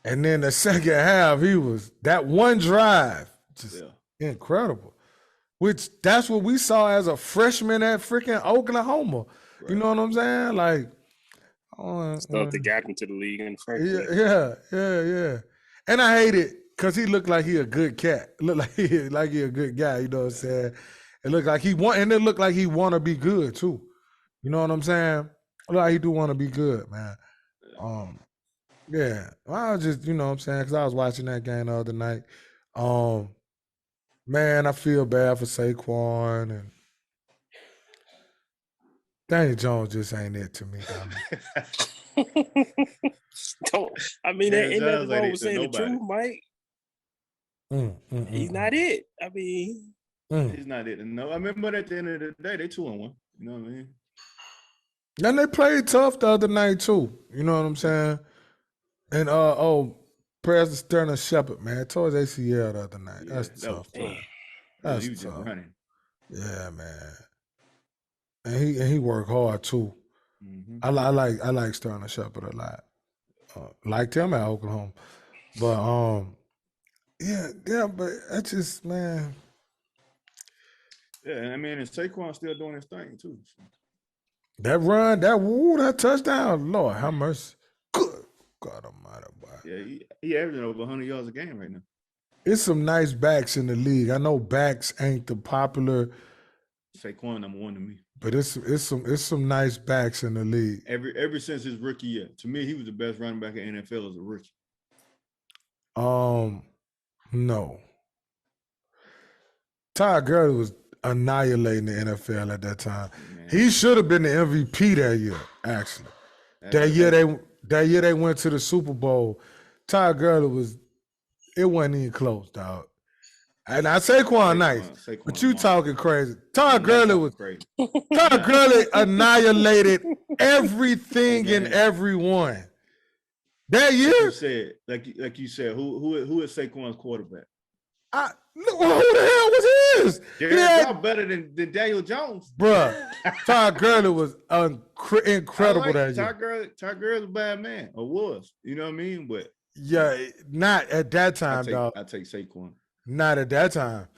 A: And then the second half, he was, that one drive, just incredible. Which that's what we saw as a freshman at freaking Oklahoma. Right. You know what I'm saying? Like,
C: Stuff that got him to the league in the first place.
A: Yeah. And I hate it because he looked like he a good cat. Look like he a good guy. You know what I'm saying? It looked like he looked like he want to be good too. You know what I'm saying? Look like he do want to be good, man. Yeah. I was just, you know what I'm saying, because I was watching that game the other night. Man, I feel bad for Saquon, and Daniel Jones just ain't it to me,
C: I mean, ain't nothing wrong with saying the truth, Mike. He's not it. I mean,
B: he's not it. No, I remember at the end of the day, they 2-1. You know what I mean?
A: And they played tough the other night too. You know what I'm saying? And prayers to Sterling Shepard, man. Tore his ACL the other night. That's tough, man. That's
B: he was
A: tough.
B: just running.
A: Yeah, man. And he worked hard too.
B: Mm-hmm.
A: I like Sterling Shepard a lot. Liked him at Oklahoma, but but that's just, man.
B: Yeah, I mean, and Saquon's still doing his thing too. So.
A: That run, that touchdown, Lord, how mercy. Good God Almighty, boy.
B: Yeah, he averaging over 100 yards a game right now.
A: It's some nice backs in the league. I know backs ain't the popular.
B: Saquon number one to me.
A: But it's some nice backs in the league.
B: Ever since his rookie year, to me, he was the best running back in the NFL as a rookie.
A: No. Todd Gurley was annihilating the NFL at that time. Man. He should have been the MVP that year, actually. That year they went to the Super Bowl. Todd Gurley it wasn't even close, dog. And I Saquon nice, but you talking crazy. Todd Gurley annihilated everything and everyone. That year,
B: like you said, who is Saquon's quarterback?
A: Who the hell was his?
B: Y'all better than Daniel Jones,
A: bruh. Todd Gurley was incredible that
B: year. Todd Gurley's a bad man, or was. You know what I mean? But
A: yeah, not at that time, dog.
B: I take Saquon.
A: Not at that time.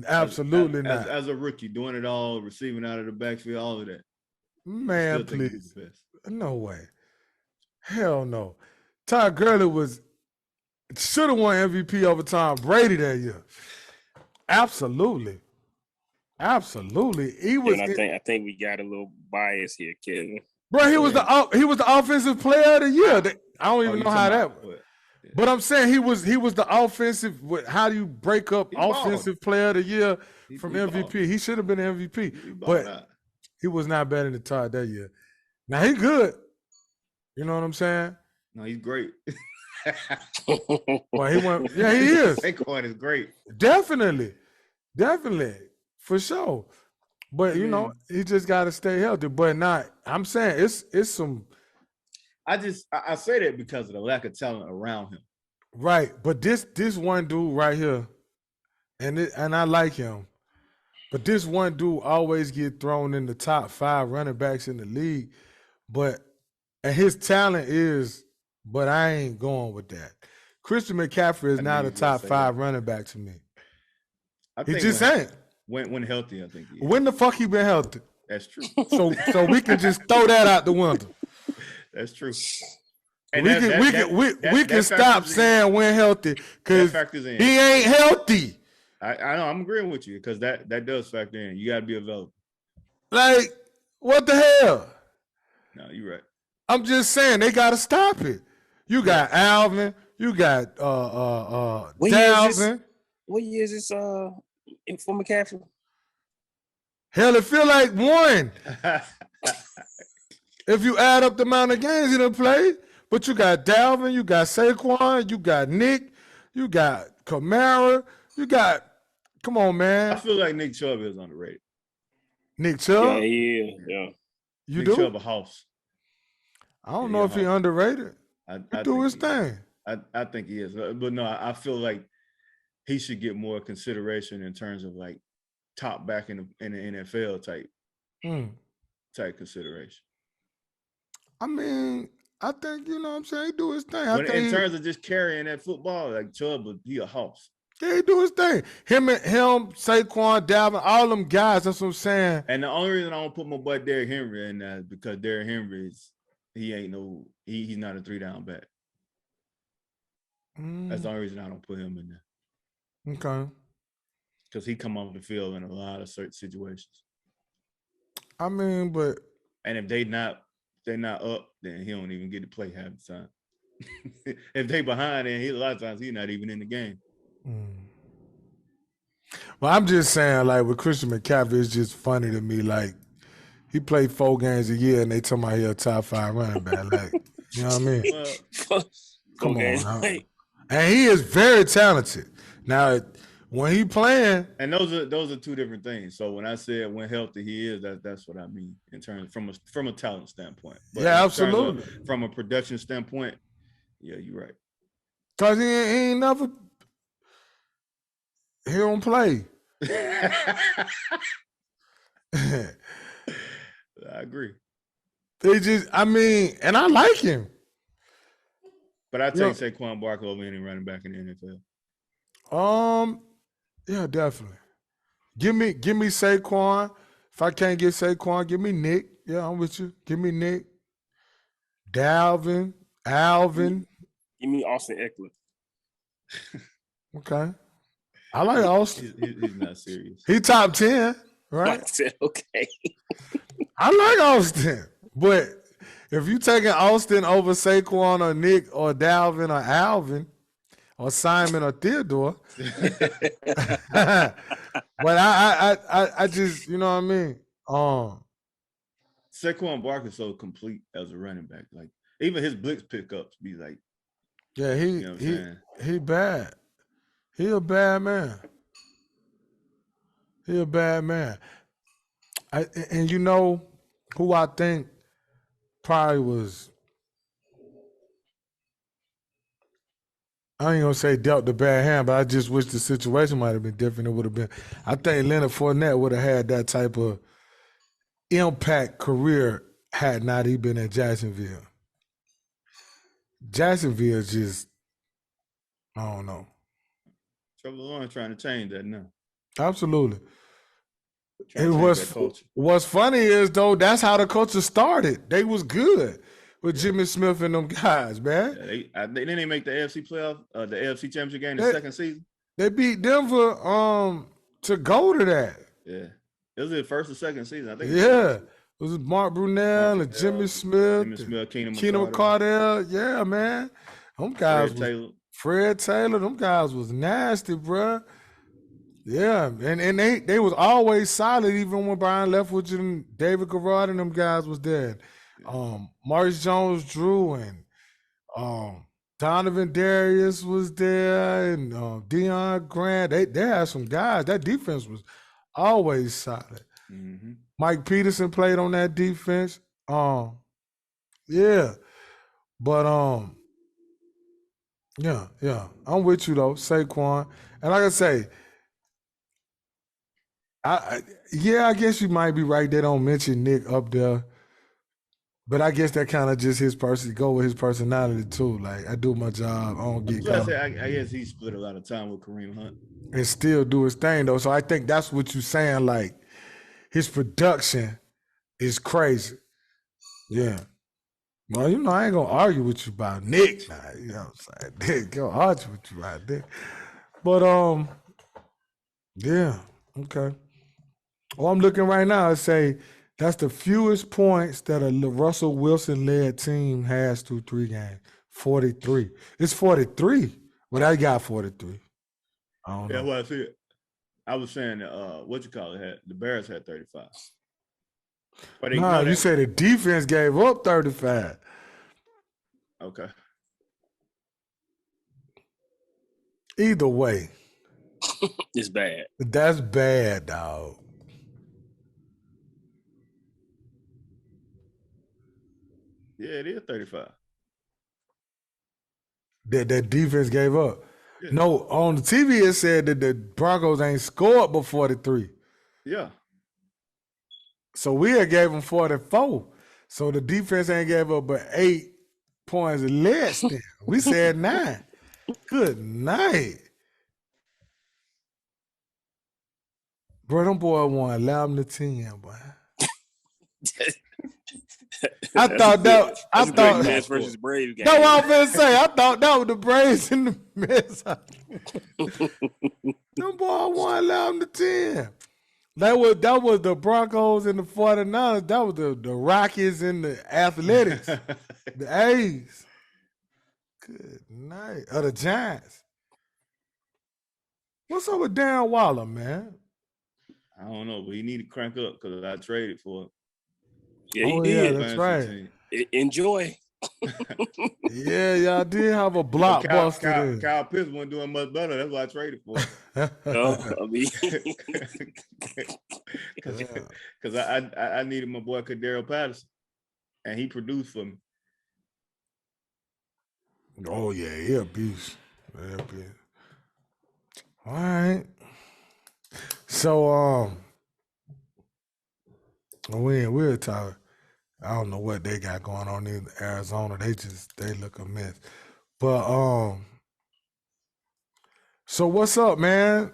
A: Absolutely not.
B: As a rookie, doing it all, receiving out of the backfield, all of that.
A: Man, please. No way. Hell no. Todd Gurley should have won MVP over Tom Brady that year. Absolutely. He was.
C: I think we got a little bias here, Kevin.
A: Bro, he was the offensive player of the year. I don't even know how that. But I'm saying he was the offensive. How do you break up offensive player of the year from MVP? He should have been MVP, but he was not better than Todd that year. Now he good. You know what I'm saying?
B: No, he's great.
A: Well, he went. Yeah, he is.
B: Saquon is great.
A: Definitely, for sure. But you know, he just got to stay healthy. But not. I'm saying it's some.
B: I say that because of the lack of talent around him.
A: Right, but this one dude right here, and I like him, but this one dude always get thrown in the top 5 running backs in the league, and his talent is, but I ain't going with that. Christian McCaffrey is not a top 5 running back to me. He just ain't.
B: When healthy, I think he is.
A: When the fuck he been healthy?
B: That's true.
A: So we can just throw that out the window.
B: That's true.
A: And we can stop saying when healthy because he ain't healthy.
B: I know. I'm agreeing with you because that does factor in. You got to be available.
A: Like, what the hell?
B: No, you're right.
A: I'm just saying they got to stop it. You got Alvin. You got Dalvin.
C: What year is this for McCaffrey?
A: Hell, it feel like 1. If you add up the amount of games he done played, but you got Dalvin, you got Saquon, you got Nick, you got Kamara, come on, man.
B: I feel like Nick Chubb is underrated.
A: Nick Chubb?
C: Yeah.
A: You
B: Nick
A: do?
B: Chubb a house.
A: I don't know if he underrated. He do his thing.
B: I think he is. But no, I feel like he should get more consideration in terms of like top back in the NFL type consideration.
A: I mean, I think, you know what I'm saying, he do his thing.
B: In terms of just carrying that football, like Chubb would be a house.
A: Yeah, he do his thing. Him, Saquon, Dalvin, all them guys, that's what I'm saying.
B: And the only reason I don't put my boy Derrick Henry in that is because Derrick Henry is he's not a 3-down back. That's the only reason I don't put him in there.
A: Okay.
B: Because he come off the field in a lot of certain situations.
A: I mean, but
B: and if they're not up, then he don't even get to play half the time. If they behind, then a lot of times he's not even in the game.
A: Well, I'm just saying, like with Christian McCaffrey, it's just funny to me. Like he played 4 games a year, and they talking about he a top 5 running back. Like, you know what I mean?
B: Well,
A: come on, and he is very talented. Now, when he playing,
B: and those are 2 different things. So when I said when healthy he is, that's what I mean in terms from a talent standpoint. But
A: yeah, absolutely.
B: From a production standpoint, yeah, you're right.
A: Cause he ain't never he don't play.
B: I agree.
A: They just, I mean, and I like him.
B: But I take Saquon Barkley over any running back in the
A: NFL. Yeah, definitely. Give me Saquon. If I can't get Saquon, give me Nick. Yeah, I'm with you. Give me Nick. Dalvin, Alvin.
C: Give me Austin Eckler.
A: Okay. I like Austin.
B: He's not serious.
A: He top 10, right?
C: I said, okay.
A: I like Austin. But if you taking Austin over Saquon or Nick or Dalvin or Alvin or Simon or Theodore, but I just, you know what I mean?
B: Saquon Barkley is so complete as a running back. Like even his blitz pickups be like,
A: yeah, he bad. He a bad man. He a bad man. And you know who I think probably was, I ain't gonna say dealt the bad hand, but I just wish the situation might have been different. It would have been, I think Leonard Fournette would have had that type of impact career had not he been at Jacksonville. Jacksonville just, I don't know.
B: Trevor Lawrence trying to change that now.
A: Absolutely. What's funny is though, that's how the culture started. They was good with Jimmy Smith and them guys, man.
B: Yeah, they didn't make the AFC playoff, the AFC championship game the second season.
A: They beat Denver to go to that.
B: Yeah. It was their first or second season, I think.
A: Yeah. It was Mark Brunell and Jimmy Smith,
B: Keenan
A: McCardell. Yeah, man. Them guys Fred Taylor, them guys was nasty, bro. Yeah, and they was always solid, even when Brian Leftwich and David Garrard and them guys was there. Maurice Jones-Drew and Donovan Darius was there, and Deion Grant. They had some guys. That defense was always solid.
B: Mm-hmm.
A: Mike Peterson played on that defense. Yeah, but yeah, I'm with you though, Saquon, and like I say. I guess you might be right. They don't mention Nick up there, but I guess that kind of just his person go with his personality too. Like I do my job, I don't get caught.
B: I guess he split a lot of time with Kareem Hunt
A: and still do his thing though. So I think that's what you're saying. Like his production is crazy. Yeah. Well, you know, I ain't gonna argue with you about Nick. Nah, you know what I'm saying? Nick, gonna argue with you about Nick. But yeah, okay. Well, I'm looking right now. I say that's the fewest points that a Russell Wilson-led team has through 3 games. 43. It's 43. Well, I got 43. I don't know.
B: Yeah, well, I see it. I was saying, the Bears had 35. But
A: you said the defense gave up 35.
B: Okay.
A: Either way.
C: It's bad.
A: That's bad, dog.
B: Yeah, it is 35.
A: That defense gave up. Yeah. No, on the TV it said that the Broncos ain't scored but 43.
B: Yeah.
A: So we had gave them 44. So the defense ain't gave up but 8 points less than. We said 9. Good night. Bro, them boy won 11-10, boy. I thought that. I
C: That's a great
A: thought
C: Mets versus Braves game.
A: that's what I was gonna say. I thought that was the Braves and the Mets. Them boys won 11-10. That was the Broncos and the 49ers. That was the Rockies and the Athletics. The A's. Good night. The Giants. What's up with Darren Waller, man?
B: I don't know, but he need to crank up because I traded for him.
C: Yeah, he did.
A: Yeah, that's right.
C: Enjoy.
A: Yeah, y'all did have a blockbuster.
B: Kyle Pitts wasn't doing much better. That's why I traded for him. Because I needed my boy Cordero Patterson, and he produced for me.
A: Oh yeah, he a beast. All right. So we're talking. I don't know what they got going on in Arizona. They look a mess. But so what's up, man?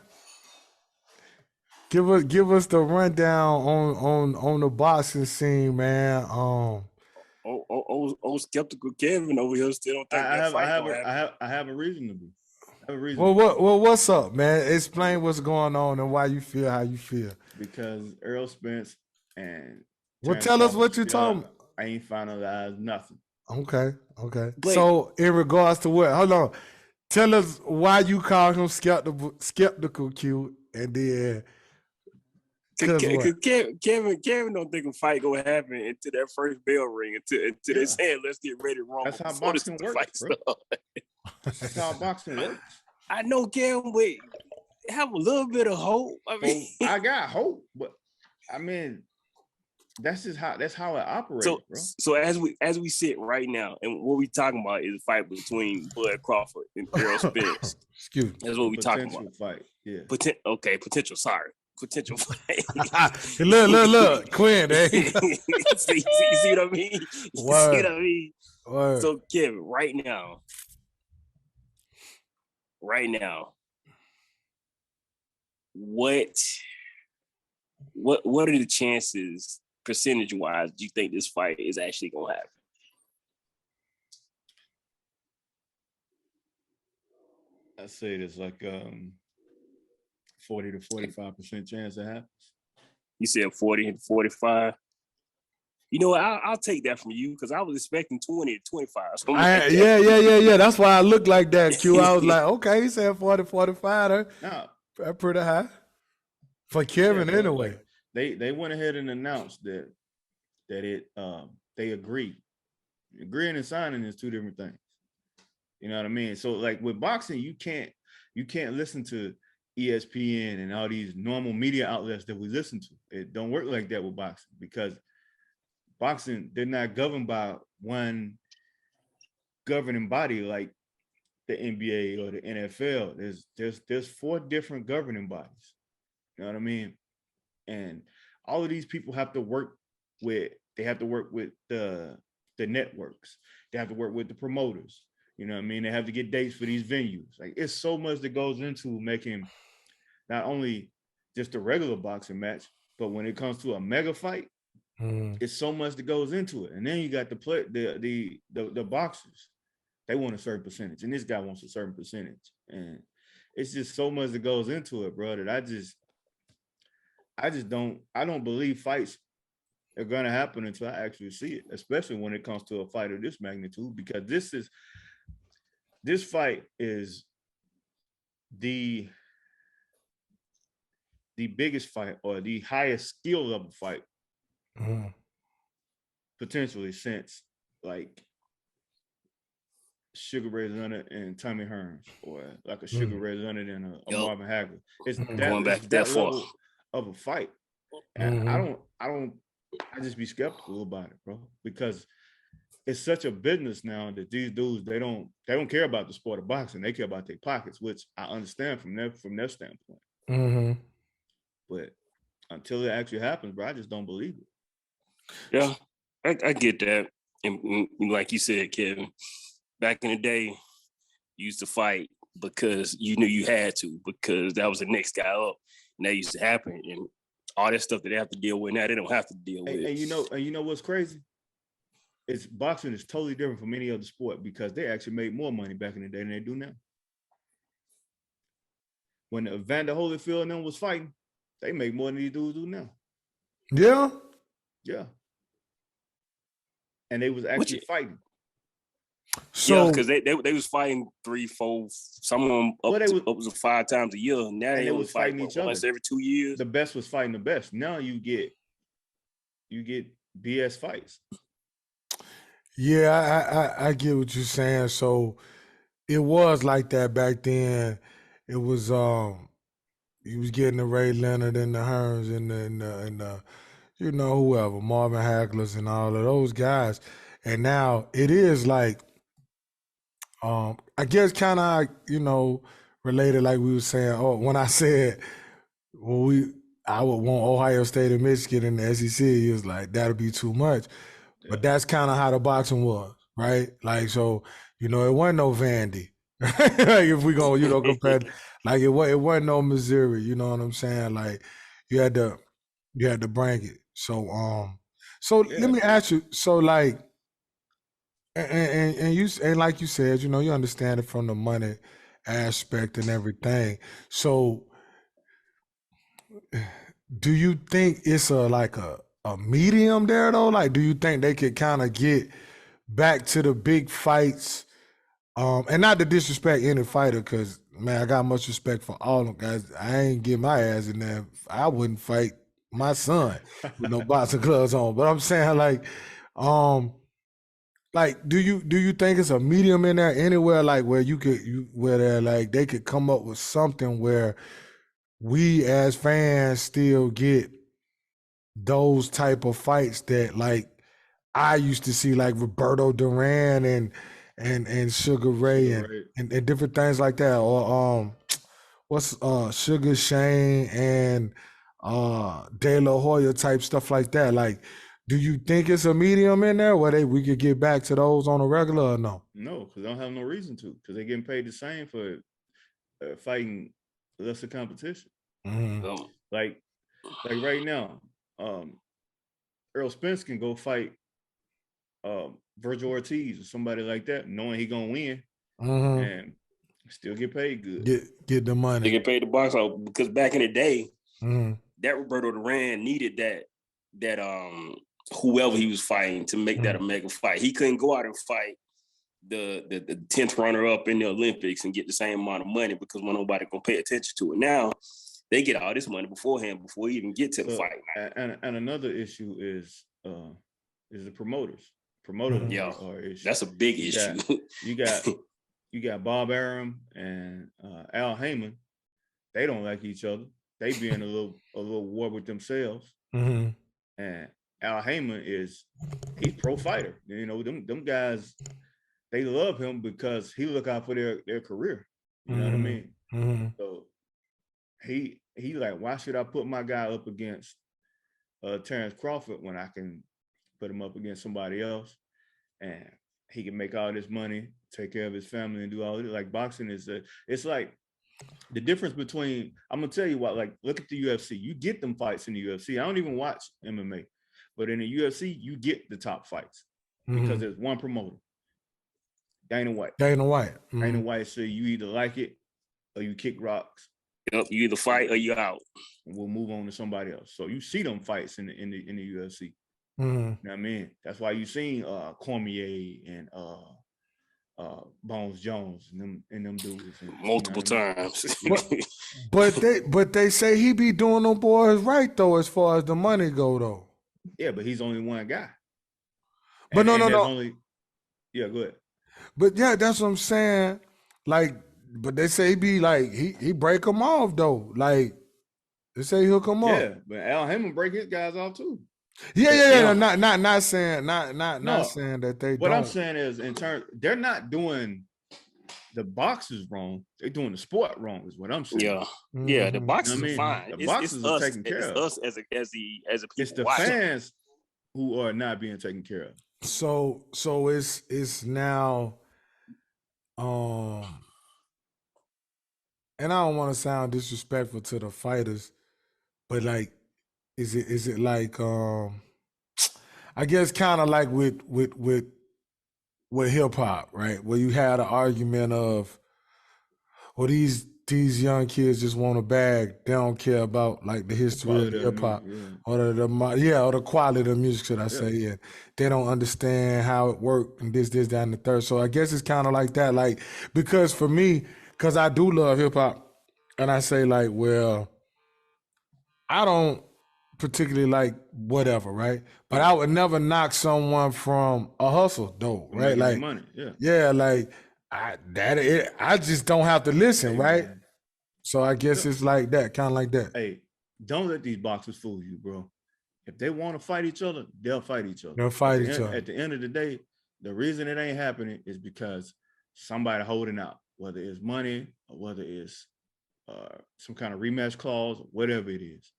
A: Give us the rundown on the boxing scene, man.
C: Skeptical Kevin over here still don't think
B: I have a reason to be.
A: Well, what's up, man? Explain what's going on and why you feel how you feel.
B: Because Earl Spence and
A: tell us what you're talking about.
B: I ain't finalized nothing.
A: Okay. So in regards to what? Hold on. Tell us why you call him skeptical Q, and then
C: Kevin don't think a fight gonna happen until that first bell ring, until they say let's get ready to rumble.
B: That's how boxing works, bro. That's how boxing works.
C: I know, Kevin, but have a little bit of hope. I mean,
B: I got hope, but I mean, that's how it operates, bro.
C: So as we sit right now, and what we talking about is a fight between Bud Crawford and Earl Spence.
A: Excuse me.
C: That's what we talking about.
B: Fight, yeah.
C: Potential. Sorry. Potential fight.
A: look, Quinn. Eh?
C: see what I mean? See what I mean?
A: Word.
C: So, Kevin, right now, what are the chances, percentage-wise, do you think this fight is actually gonna happen?
B: I say there's like 40 to 45% chance it happens.
C: You said 40 to 45. You know what? I'll take that from you because I was expecting 20 to 25. So
A: yeah. That's why I looked like that, Q. I was like, okay, he said 40, 45. That's pretty high. For Kevin, anyway.
B: Like they went ahead and announced that they agree. Agreeing and signing is two different things. You know what I mean? So like with boxing, you can't listen to ESPN and all these normal media outlets that we listen to. It don't work like that with boxing because boxing, they're not governed by one governing body like the NBA or the NFL. There's 4 different governing bodies. You know what I mean? And all of these people have to work with the networks. They have to work with the promoters. You know what I mean? They have to get dates for these venues. Like it's so much that goes into making not only just a regular boxing match, but when it comes to a mega fight, it's so much that goes into it. And then you got the boxers. They want a certain percentage, and this guy wants a certain percentage. And it's just so much that goes into it, bro, that I don't believe fights are gonna happen until I actually see it, especially when it comes to a fight of this magnitude, because this fight is the biggest fight or the highest skill level fight potentially since like Sugar Ray Leonard and Tommy Hearns, or like a Sugar Ray Leonard and a Marvin Hagler. It's
C: going back that far
B: level of a fight, and I just be skeptical about it, bro, because it's such a business now that these dudes they don't care about the sport of boxing. They care about their pockets, which I understand from their standpoint. But until it actually happens, bro, I just don't believe it.
C: Yeah, I get that. And like you said, Kevin, back in the day, you used to fight because you knew you had to, because that was the next guy up. And that used to happen. And all that stuff that they have to deal with now, they don't have to deal with.
B: And you know what's crazy? it's boxing is totally different from any other sport because they actually made more money back in the day than they do now. When Evander Holyfield and them was fighting, they make more than these dudes do now.
A: Yeah.
B: Yeah. And they was actually fighting.
C: So, yeah, because they was fighting 3, 4, some of them up to 5 times a year. Now they was fighting each other once every 2 years.
B: The best was fighting the best. Now you get BS fights.
A: Yeah, I get what you're saying. So it was like that back then. It was you was getting the Ray Leonard and the Hearns and the you know, whoever, Marvin Hagler's and all of those guys. And now it is like I guess kind of, you know, related like we were saying. Oh, when I said I would want Ohio State and Michigan in the SEC, he was like, that'll be too much. Yeah. But that's kind of how the boxing was, right? Like, so, you know, it wasn't no Vandy. Like, if we go, you know, compare, like it wasn't no Missouri, you know what I'm saying? Like, you had to bring it. So, let me ask you, so like, and you, and like you said, you know, you understand it from the money aspect and everything. So do you think it's a medium there though? Like, do you think they could kind of get back to the big fights? And not to disrespect any fighter, because man, I got much respect for all them guys. I ain't get my ass in there. I wouldn't fight my son with no boxing gloves on. But I'm saying like, do you think it's a medium in there anywhere, like where where they're like they could come up with something where we as fans still get those type of fights that like I used to see, like Roberto Duran and Sugar Ray and different things like that, or what's Sugar Shane and De La Hoya type stuff like that. Like, do you think it's a medium in there where we could get back to those on a regular or no?
B: No, because they don't have no reason to, because they're getting paid the same for fighting lesser competition.
A: Mm-hmm.
B: Like right now, Earl Spence can go fight Virgil Ortiz or somebody like that, knowing he gonna win, and still get paid good.
A: Get the money.
C: They get paid the box out because back in the day, that Roberto Duran needed that whoever he was fighting to make that a mega fight. He couldn't go out and fight the 10th runner up in the Olympics and get the same amount of money because nobody gonna pay attention to it. Now they get all this money beforehand before you even get to the fight.
B: And another issue is the promoters. Promoters are an issue.
C: That's a big issue.
B: You got Bob Arum and Al Heyman. They don't like each other. They be in a little war with themselves. And Al Heyman he's pro fighter. You know, them guys, they love him because he look out for their career. You know what I mean? So he like, why should I put my guy up against Terrence Crawford when I can put him up against somebody else and he can make all this money, take care of his family and do all this? Like, boxing is it's like the difference between, I'm gonna tell you what, like, look at the UFC. You get them fights in the UFC. I don't even watch MMA, but in the UFC, you get the top fights because there's one promoter, Dana White. Dana White said, you either like it or you kick rocks.
C: Yep, you either fight or you out.
B: And we'll move on to somebody else. So you see them fights in the UFC. You know what I mean? That's why you seen Cormier and Bones Jones and them dudes
C: multiple times.
A: but they say he be doing them boys right though, as far as the money go though.
B: Yeah, but he's only one guy.
A: But no.
B: Yeah, go ahead.
A: But yeah, that's what I'm saying. Like, but they say he be like he break them off though. Like, they say he'll come off.
B: Yeah, but Al Heyman break his guys off too.
A: Yeah. Not saying saying that they.
B: What I'm saying is, in turn, they're not doing the boxers wrong. They're doing the sport wrong. Is what I'm saying.
C: Yeah. The boxers are fine.
B: The boxers are taken care of.
C: It's us as a people.
B: It's the fans who are not being taken care of.
A: So it's now, and I don't want to sound disrespectful to the fighters, but like, is it like I I guess kind of like with hip hop, right? Where you had an argument of, well, these young kids just want a bag. They don't care about like the history of
B: Quality of the
A: hip hop
B: music, yeah.
A: or or the quality of the music, should I say? Yeah, they don't understand how it worked and this, that, and the third. So I guess it's kind of like that, like because for me, because I do love hip hop, and I say like, well, I don't particularly like whatever, right? But I would never knock someone from a hustle though,
B: For
A: right?
B: making their
A: Like,
B: money, yeah.
A: yeah, like I just don't have to listen,
B: Hey,
A: right?
B: man.
A: So I guess it's like that, kind of like that.
B: Hey, don't let these boxers fool you, bro. If they want to fight each other, they'll fight each other.
A: They'll fight each other.
B: At the end of the day, the reason it ain't happening is because somebody holding out, whether it's money or whether it's some kind of rematch clause, whatever it is.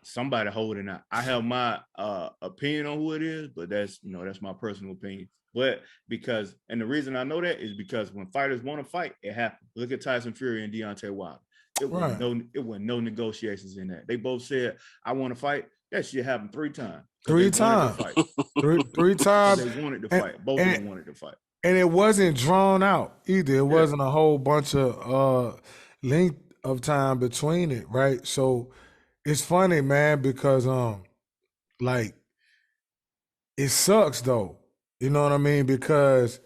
B: Somebody holding out. I have my opinion on who it is, but that's my personal opinion. But and the reason I know that is because when fighters want to fight, it happens. Look at Tyson Fury and Deontay Wilder. It was no negotiations in that. They both said, "I want to fight." That shit happened 3 times.
A: 3 times. Three times.
B: They wanted to fight. Both of them wanted to fight.
A: And it wasn't drawn out either. It wasn't a whole bunch of length of time between it, right? So it's funny, man, because like it sucks though. You know what I mean? Because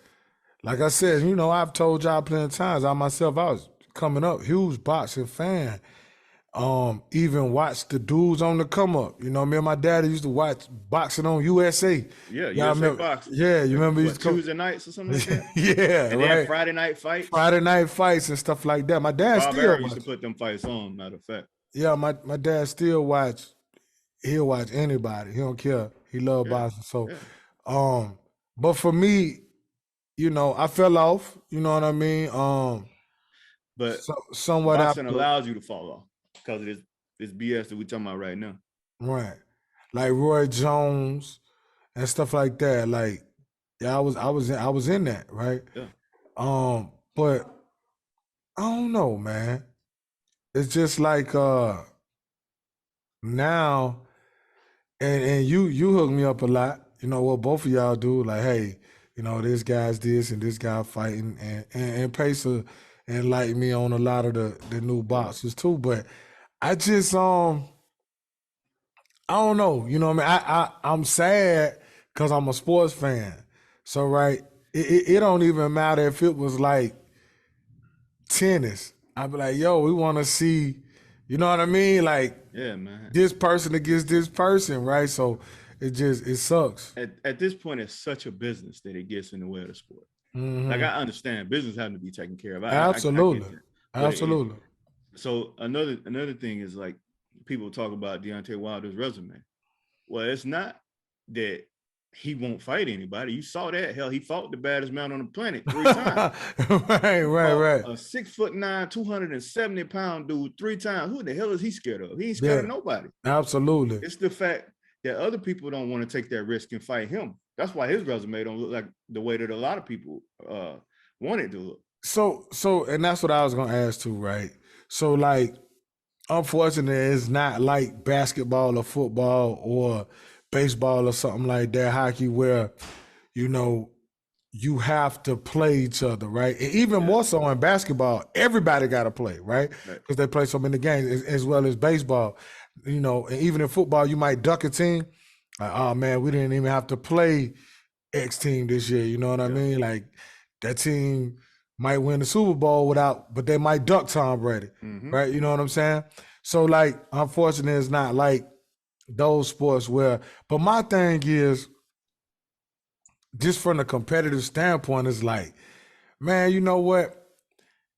A: like I said, I've told y'all plenty of times, I myself, I was coming up, huge boxing fan. Even watch the dudes on the come up. Me and my daddy used to watch boxing on USA.
B: Yeah,
A: USA
B: boxing.
A: Yeah, you remember
B: Tuesday nights or something like that?
A: Yeah,
B: and
A: right.
B: Friday night fights.
A: Friday night fights and stuff like that. My dad
B: Bob
A: still
B: Arum used to put them fights on, matter of fact.
A: Yeah, my dad still watch. He'll watch anybody. He don't care. He love boxing. So, but for me, I fell off. You know what I mean?
B: But
A: somewhat
B: boxing allows you to fall off because of this BS that we're talking about right now.
A: Right. Like Roy Jones and stuff like that. Like, yeah, I was in that, right?
B: Yeah.
A: But I don't know, man. It's just like now, and you hook me up a lot. What both of y'all do, like, hey, this guy's this and this guy fighting, and Pacer enlightened me on a lot of the new boxers too. But I just I don't know. You know what I mean? I'm sad because I'm a sports fan. So right, it don't even matter if it was like tennis. I'd be like, yo, we want to see, you know what I mean? Like,
B: yeah, man,
A: this person against this person, right? So it sucks.
B: At this point, it's such a business that it gets in the way of the sport.
A: Mm-hmm.
B: Like, I understand business having to be taken care of.
A: Absolutely.
B: I
A: Absolutely.
B: So another thing is, like, people talk about Deontay Wilder's resume. Well, it's not that he won't fight anybody. You saw that. Hell, he fought the baddest man on the planet 3 times.
A: Right.
B: A 6'9", 270-pound dude 3 times. Who the hell is he scared of? He ain't scared of nobody.
A: Absolutely.
B: It's the fact that other people don't want to take that risk and fight him. That's why his resume don't look like the way that a lot of people want it to look.
A: So, and that's what I was gonna ask too, right? So, like, unfortunately, it's not like basketball or football or baseball or something like that, hockey, where you have to play each other, right? And even more so in basketball, everybody got to play, right? Because they play so many games, as well as baseball. And even in football, you might duck a team. Like, oh man, we didn't even have to play X team this year. You know what I mean? Like, that team might win the Super Bowl but they might duck Tom Brady, right? You know what I'm saying? So, like, unfortunately, it's not like those sports but my thing is, just from the competitive standpoint, is like, man, you know what?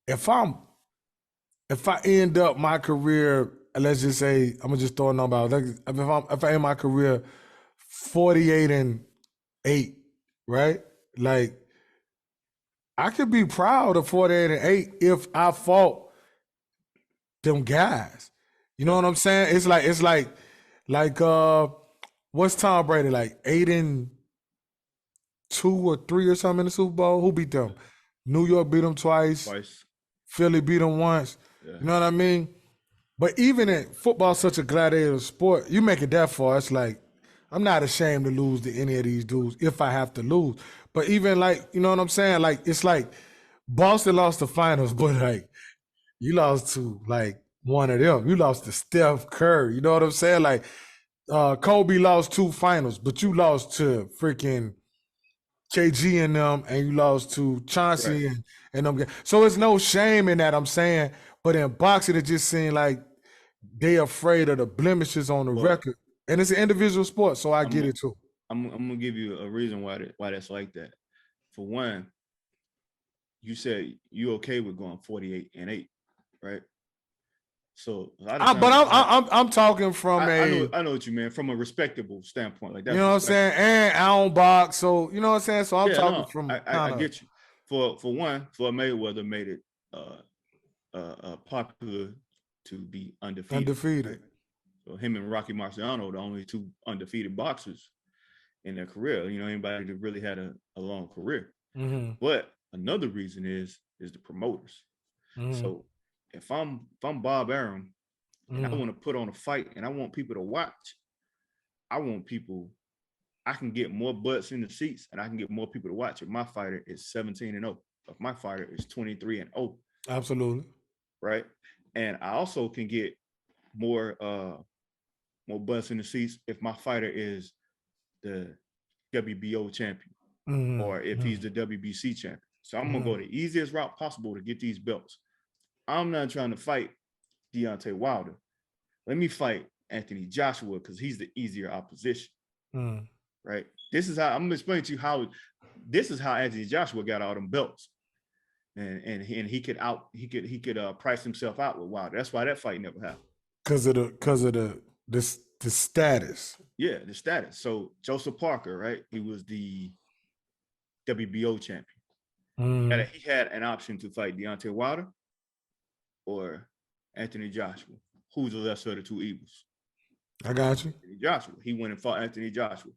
A: If I end up my career, let's just say, I'm gonna just throw a number out. If I end my career 48-8, right? Like, I could be proud of 48-8 if I fought them guys. You know what I'm saying? It's like what's Tom Brady, like 8-2 or 3 or something in the Super Bowl? Who beat them? New York beat them twice. Philly beat them once. Yeah. You know what I mean? But even in football, such a gladiator sport, you make it that far, it's like, I'm not ashamed to lose to any of these dudes if I have to lose. But even like, you know what I'm saying? Like, it's like Boston lost the finals, but like you lost to like one of them. You lost to Steph Curry. You know what I'm saying? Like Kobe lost 2 finals, but you lost to freaking KG and them, and you lost to Chauncey and them. So it's no shame in that, I'm saying. But in boxing, it just seemed like they afraid of the blemishes on the record. And it's an individual sport, so I get it too.
B: I'm gonna give you a reason why that's like that. For one, you said you okay with going 48-8, right? So,
A: I'm talking from
B: I know what you mean, from a respectable standpoint, like that.
A: You know what I'm saying? And I don't box, so you know what I'm saying. So I'm talking from.
B: I get you. For one, Floyd Mayweather made it popular to be undefeated. Right? So him and Rocky Marciano, the only 2 undefeated boxers in their career. You know, anybody that really had a long career.
A: Mm-hmm.
B: But another reason is the promoters. Mm-hmm. So if I'm Bob Arum and I want to put on a fight and I want people to watch, I can get more butts in the seats and I can get more people to watch if my fighter is 17-0. If my fighter is 23-0.
A: Absolutely.
B: Right. And I also can get more butts in the seats if my fighter is the WBO champion or if he's the WBC champion. So I'm gonna go the easiest route possible to get these belts. I'm not trying to fight Deontay Wilder. Let me fight Anthony Joshua because he's the easier opposition. Right. This is how I'm gonna explain to you how Anthony Joshua got all them belts. And he could price himself out with Wilder. That's why that fight never happened. Because
A: of the status.
B: Yeah, the status. So Joseph Parker, right? He was the WBO champion. He had an option to fight Deontay Wilder or Anthony Joshua. Who's the lesser of the 2 evils?
A: I got you.
B: Anthony Joshua. He went and fought Anthony Joshua.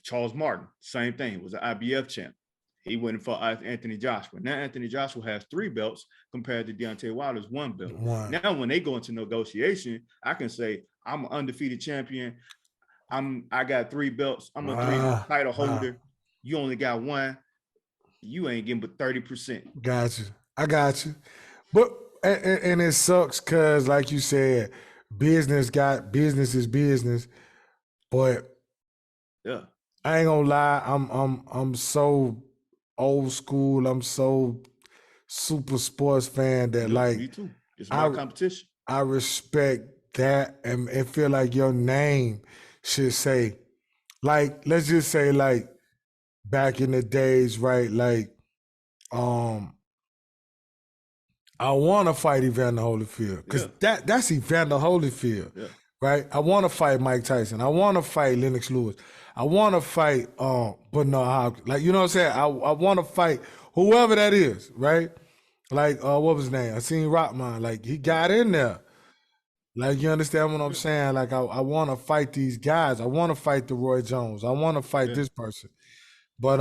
B: Charles Martin, same thing, was an IBF champ. He went and fought Anthony Joshua. Now Anthony Joshua has 3 belts compared to Deontay Wilder's 1 belt. Now when they go into negotiation, I can say, I'm an undefeated champion. I got 3 belts. I'm a 3 title holder. You only got 1. You ain't getting but 30%.
A: Got you. I got you. But and it sucks because, like you said, business is business. But
B: yeah,
A: I ain't gonna lie. I'm so old school. I'm so super sports fan that
B: me too. It's my competition.
A: I respect that and feel like your name should say, like, let's just say, like, back in the days, right? Like, I want to fight Evander Holyfield because that's Evander Holyfield, right? I want to fight Mike Tyson. I want to fight Lennox Lewis. I want to fight Bernard Hopkins. Like, you know what I'm saying? I want to fight whoever that is, right? Like, what was his name? I seen Rockman. Like, he got in there. Like, you understand what I'm saying? Like, I want to fight these guys. I want to fight the Roy Jones. I want to fight this person. But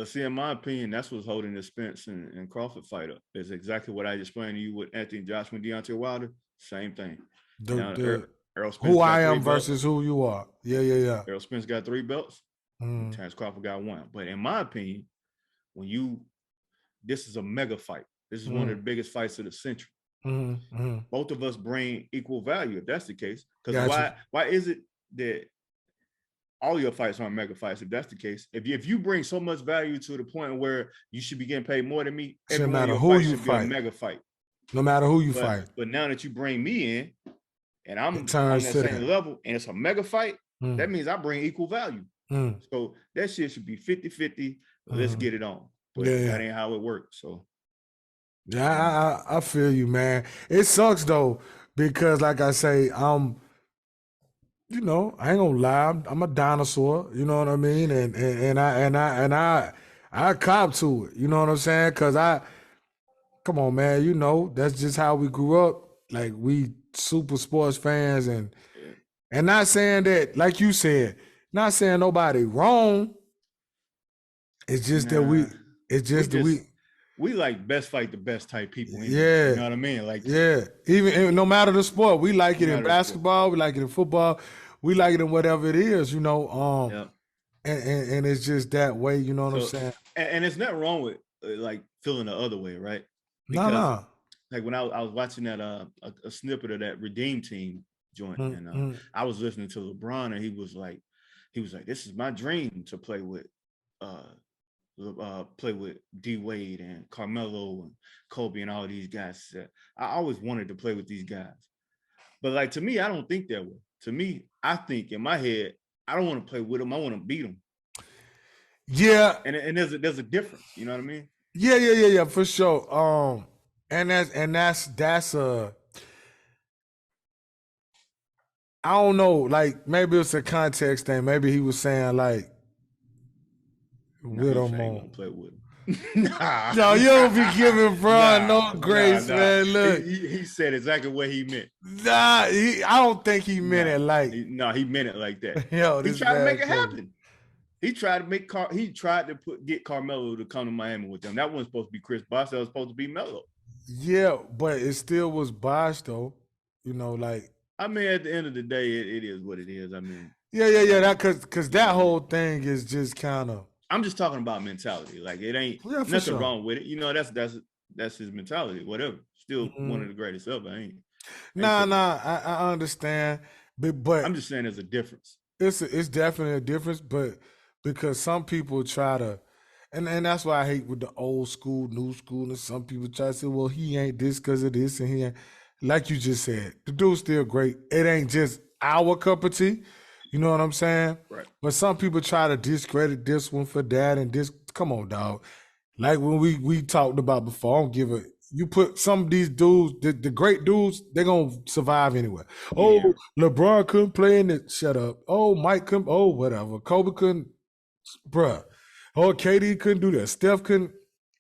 B: see, in my opinion, that's what's holding the Spence and Crawford fight up. Is exactly what I explained to you with Anthony Joshua and Deontay Wilder. Same thing. Errol Spence
A: who I am versus who you are. Yeah.
B: Errol Spence got 3 belts. Terrence Crawford got 1. But in my opinion, this is a mega fight. This is one of the biggest fights of the century. Both of us bring equal value if that's the case. Because why is it that all your fights aren't mega fights if that's the case? If you bring so much value to the point where you should be getting paid more than me,
A: no matter who you fight,
B: be a mega fight.
A: No matter who you fight.
B: But now that you bring me in, and I'm on that same level, and it's a mega fight, that means I bring equal value. So that shit should be 50-50. Let's get it on. But that ain't how it works. So
A: yeah, I feel you, man. It sucks though, because like I say, you know, I ain't gonna lie, I'm a dinosaur, you know what I mean? And I cop to it, you know what I'm saying? Cause come on, man, you know, that's just how we grew up. Like, we super sports fans and not saying that, like you said, not saying nobody wrong. It's just that we
B: like best fight the best type people.
A: Yeah.
B: You know what I mean? Like,
A: even no matter the sport, we like it in basketball, we like it in football, we like it in whatever it is, you know.
B: Yeah.
A: And it's just that way, you know what I'm saying?
B: And it's not wrong with like feeling the other way, right?
A: No,
B: Because
A: no.
B: like when I was watching that a snippet of that Redeem Team joint, and
A: Mm-hmm.
B: I was listening to LeBron, and he was like, this is my dream to play with D Wade and Carmelo and Kobe and all these guys. I always wanted to play with these guys, but like to me, I don't think that way. To me, I think in my head, I don't want to play with them. I want to beat them.
A: Yeah,
B: and there's a difference. You know what I mean?
A: Yeah, for sure. And that's I don't know, like maybe it's a context thing. Maybe he was saying like with him on.
B: Play with him. Nah.
A: No, you don't be giving Bron no grace, man. Look,
B: he said exactly what he meant.
A: Nah, I don't think he meant it like.
B: He meant it like that.
A: Yo,
B: he tried to make it happen. He tried to get Carmelo to come to Miami with them. That wasn't supposed to be Chris Bosh. That was supposed to be Melo.
A: Yeah, but it still was Bosh though. You know, like.
B: I mean, at the end of the day, it is what it is. I mean.
A: Yeah. That because that whole thing is just kind of.
B: I'm just talking about mentality. Like it ain't nothing wrong with it. You know, that's his mentality. Whatever. Still one of the greatest ever.
A: I understand, but
B: I'm just saying there's a difference.
A: It's definitely a difference, but because some people try to, and that's why I hate with the old school, new school, and some people try to say, well, he ain't this because of this, and he ain't. Like you just said, the dude's still great. It ain't just our cup of tea. You know what I'm saying?
B: Right.
A: But some people try to discredit this one for that and this. Come on, dog. Like when we talked about before, I don't give a. You put some of these dudes, the great dudes, they're gonna survive anywhere. Oh, LeBron couldn't play in it. Shut up. Oh, Mike couldn't. Oh, whatever. Kobe couldn't. Bruh. Oh, KD couldn't do that. Steph couldn't.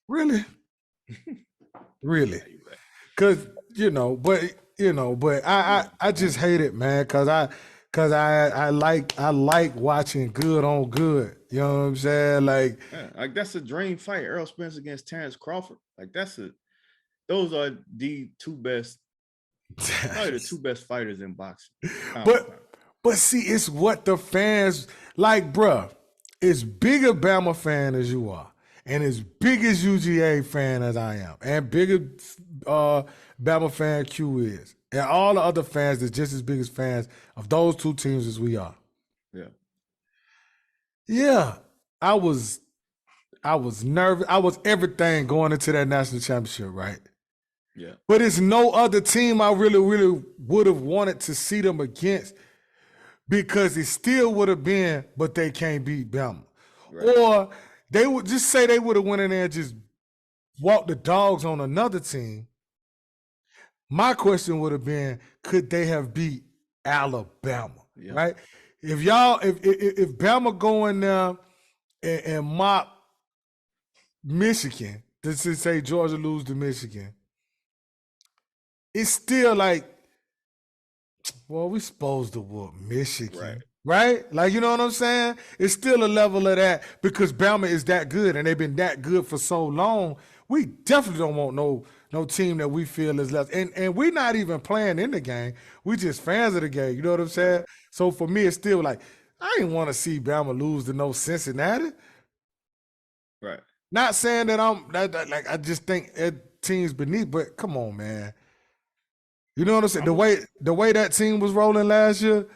A: Really? Really? Because but I just hate it, man. Because I like watching good on good. You know what I'm saying? Like
B: that's a dream fight. Errol Spence against Terrence Crawford. Like those are the two best, probably the two best fighters in boxing.
A: But see, it's what the fans like, bruh. As big a Bama fan as you are, and as big as UGA fan as I am, and bigger Bama fan Q is, and all the other fans that's just as big as fans of those two teams as we are. Yeah, I was nervous. I was everything going into that national championship, right?
B: Yeah.
A: But it's no other team I really would have wanted to see them against because it still would have been, but they can't beat Bama. Right. Or they would just say they would have went in there and just walked the dogs on another team. My question would have been, could they have beat Alabama? Yeah. Right? If Bama go in there and mop Michigan, to say Georgia lose to Michigan, it's still like, well, we supposed to whoop Michigan, right? Like, you know what I'm saying? It's still a level of that because Bama is that good and they've been that good for so long. We definitely don't want no team that we feel is less. And we're not even playing in the game. We just fans of the game. You know what I'm saying? So for me, it's still like, I didn't want to see Bama lose to no Cincinnati.
B: Right.
A: Not saying that I just think teams beneath, but come on, man. You know what I'm saying? The way that team was rolling last year,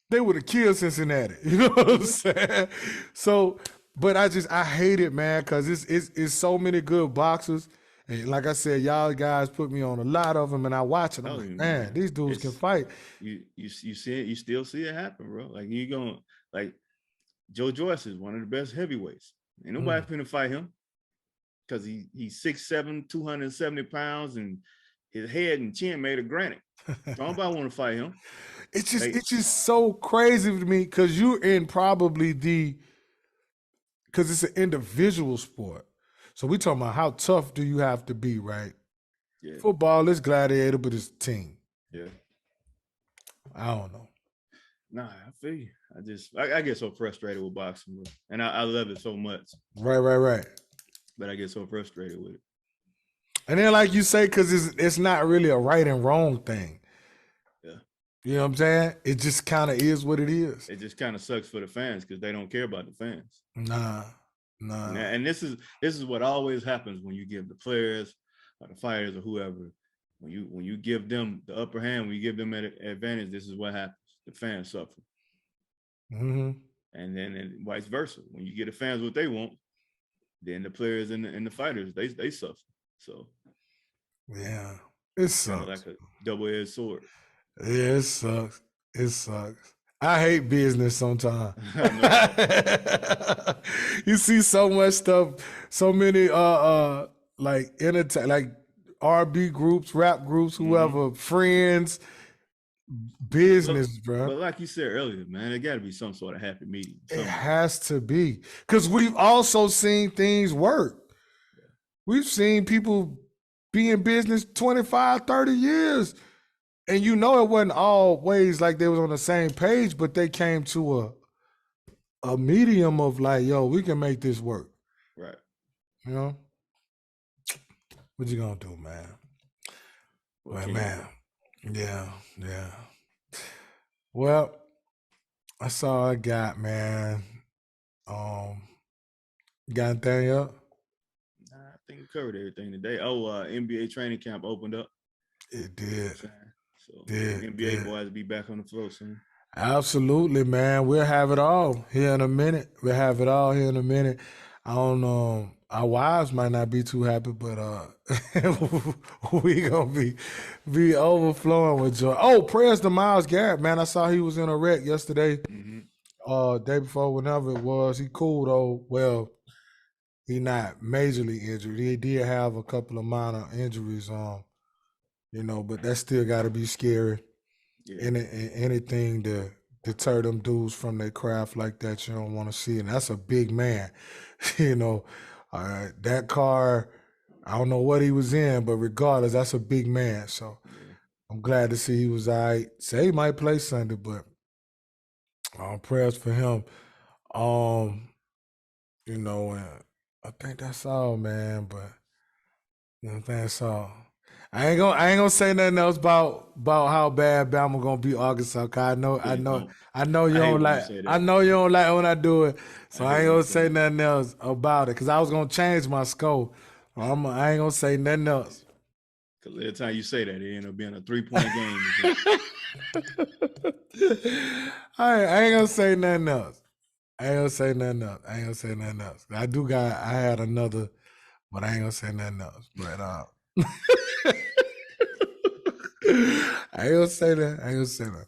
A: they would have killed Cincinnati. You know what I'm saying? So, but I hate it, man, because it's so many good boxers. And like I said, y'all guys put me on a lot of them, and I watch it. I'm like, man, these dudes can fight.
B: You see it, you still see it happen, bro. Like like Joe Joyce is one of the best heavyweights. Ain't nobody finna fight him because he's 6'7", 270 pounds, and his head and chin made of granite. Nobody want to fight him.
A: It's just so crazy to me because you're in probably because it's an individual sport. So we talking about how tough do you have to be, right? Yeah. Football is gladiator, but it's team.
B: Yeah.
A: I don't know.
B: Nah, I feel you. I get so frustrated with boxing, bro. And I love it so much.
A: Right.
B: But I get so frustrated with it.
A: And then, like you say, because it's not really a right and wrong thing.
B: Yeah.
A: You know what I'm saying? It just kind of is what it is.
B: It just kind of sucks for the fans because they don't care about the fans.
A: Nah.
B: And this is what always happens when you give the players or the fighters or whoever, when you give them the upper hand, when you give them an advantage, this is what happens. The fans suffer.
A: Mm-hmm.
B: And then vice versa. When you get the fans what they want, then the players and the fighters, they suffer. So
A: yeah, it sucks.
B: Kind of like a double-edged sword.
A: Yeah, it sucks. It sucks. I hate business sometimes. You see so much stuff, so many like like R&B groups, rap groups, whoever, friends, business, bro.
B: But like you said earlier, man, it got to be some sort of happy medium.
A: It has to be, because we've also seen things work. Yeah. We've seen people be in business 25, 30 years. And it wasn't always like they was on the same page, but they came to a medium of like, yo, we can make this work.
B: Right.
A: You know? What you gonna do, man? Well, man. Yeah. Well, that's all I got, man. Got anything up?
B: I think we covered everything today. NBA training camp opened up.
A: It did.
B: So NBA boys will be back on the floor soon.
A: Absolutely, man. We'll have it all here in a minute. I don't know. Our wives might not be too happy, but we gonna be overflowing with joy. Oh, prayers to Myles Garrett, man. I saw he was in a wreck yesterday. Mm-hmm. Day before, whenever it was. He cool though. Well, he not majorly injured. He did have a couple of minor injuries. But that still got to be scary. Yeah. Anything to deter them dudes from their craft like that, you don't want to see. And that's a big man. That car, I don't know what he was in, but regardless, that's a big man. So I'm glad to see he was all right. Say he might play Sunday, but prayers for him. And I think that's all, man. But that's all. I ain't gonna say nothing else about how bad Bama gonna beat Arkansas. Cause I know you don't like. I know you don't like when I do it, so I ain't gonna say nothing else about it. Cause I was gonna change my score. I ain't gonna say nothing else.
B: Cause every time you say that, it end up being a 3-point game.
A: I ain't gonna say nothing else. I had another, but I ain't gonna say nothing else. But I ain't gonna say that.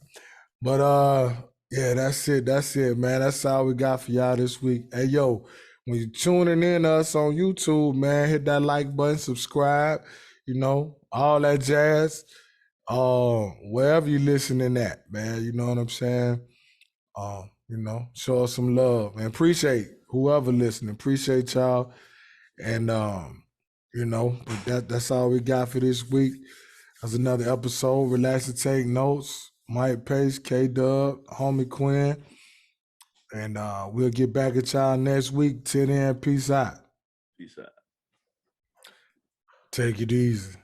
A: But yeah, that's it, man. That's all we got for y'all this week. Hey, yo, when you're tuning in to us on YouTube, man, hit that like button, subscribe, all that jazz. Wherever you listening at, man, you know what I'm saying? Show us some love, man. Appreciate whoever listening. Appreciate y'all. And but that's all we got for this week. That's another episode. Relax and take notes. Mike Pace, K-Dub, homie Quinn. And we'll get back at y'all next week. Till then, peace out.
B: Peace out.
A: Take it easy.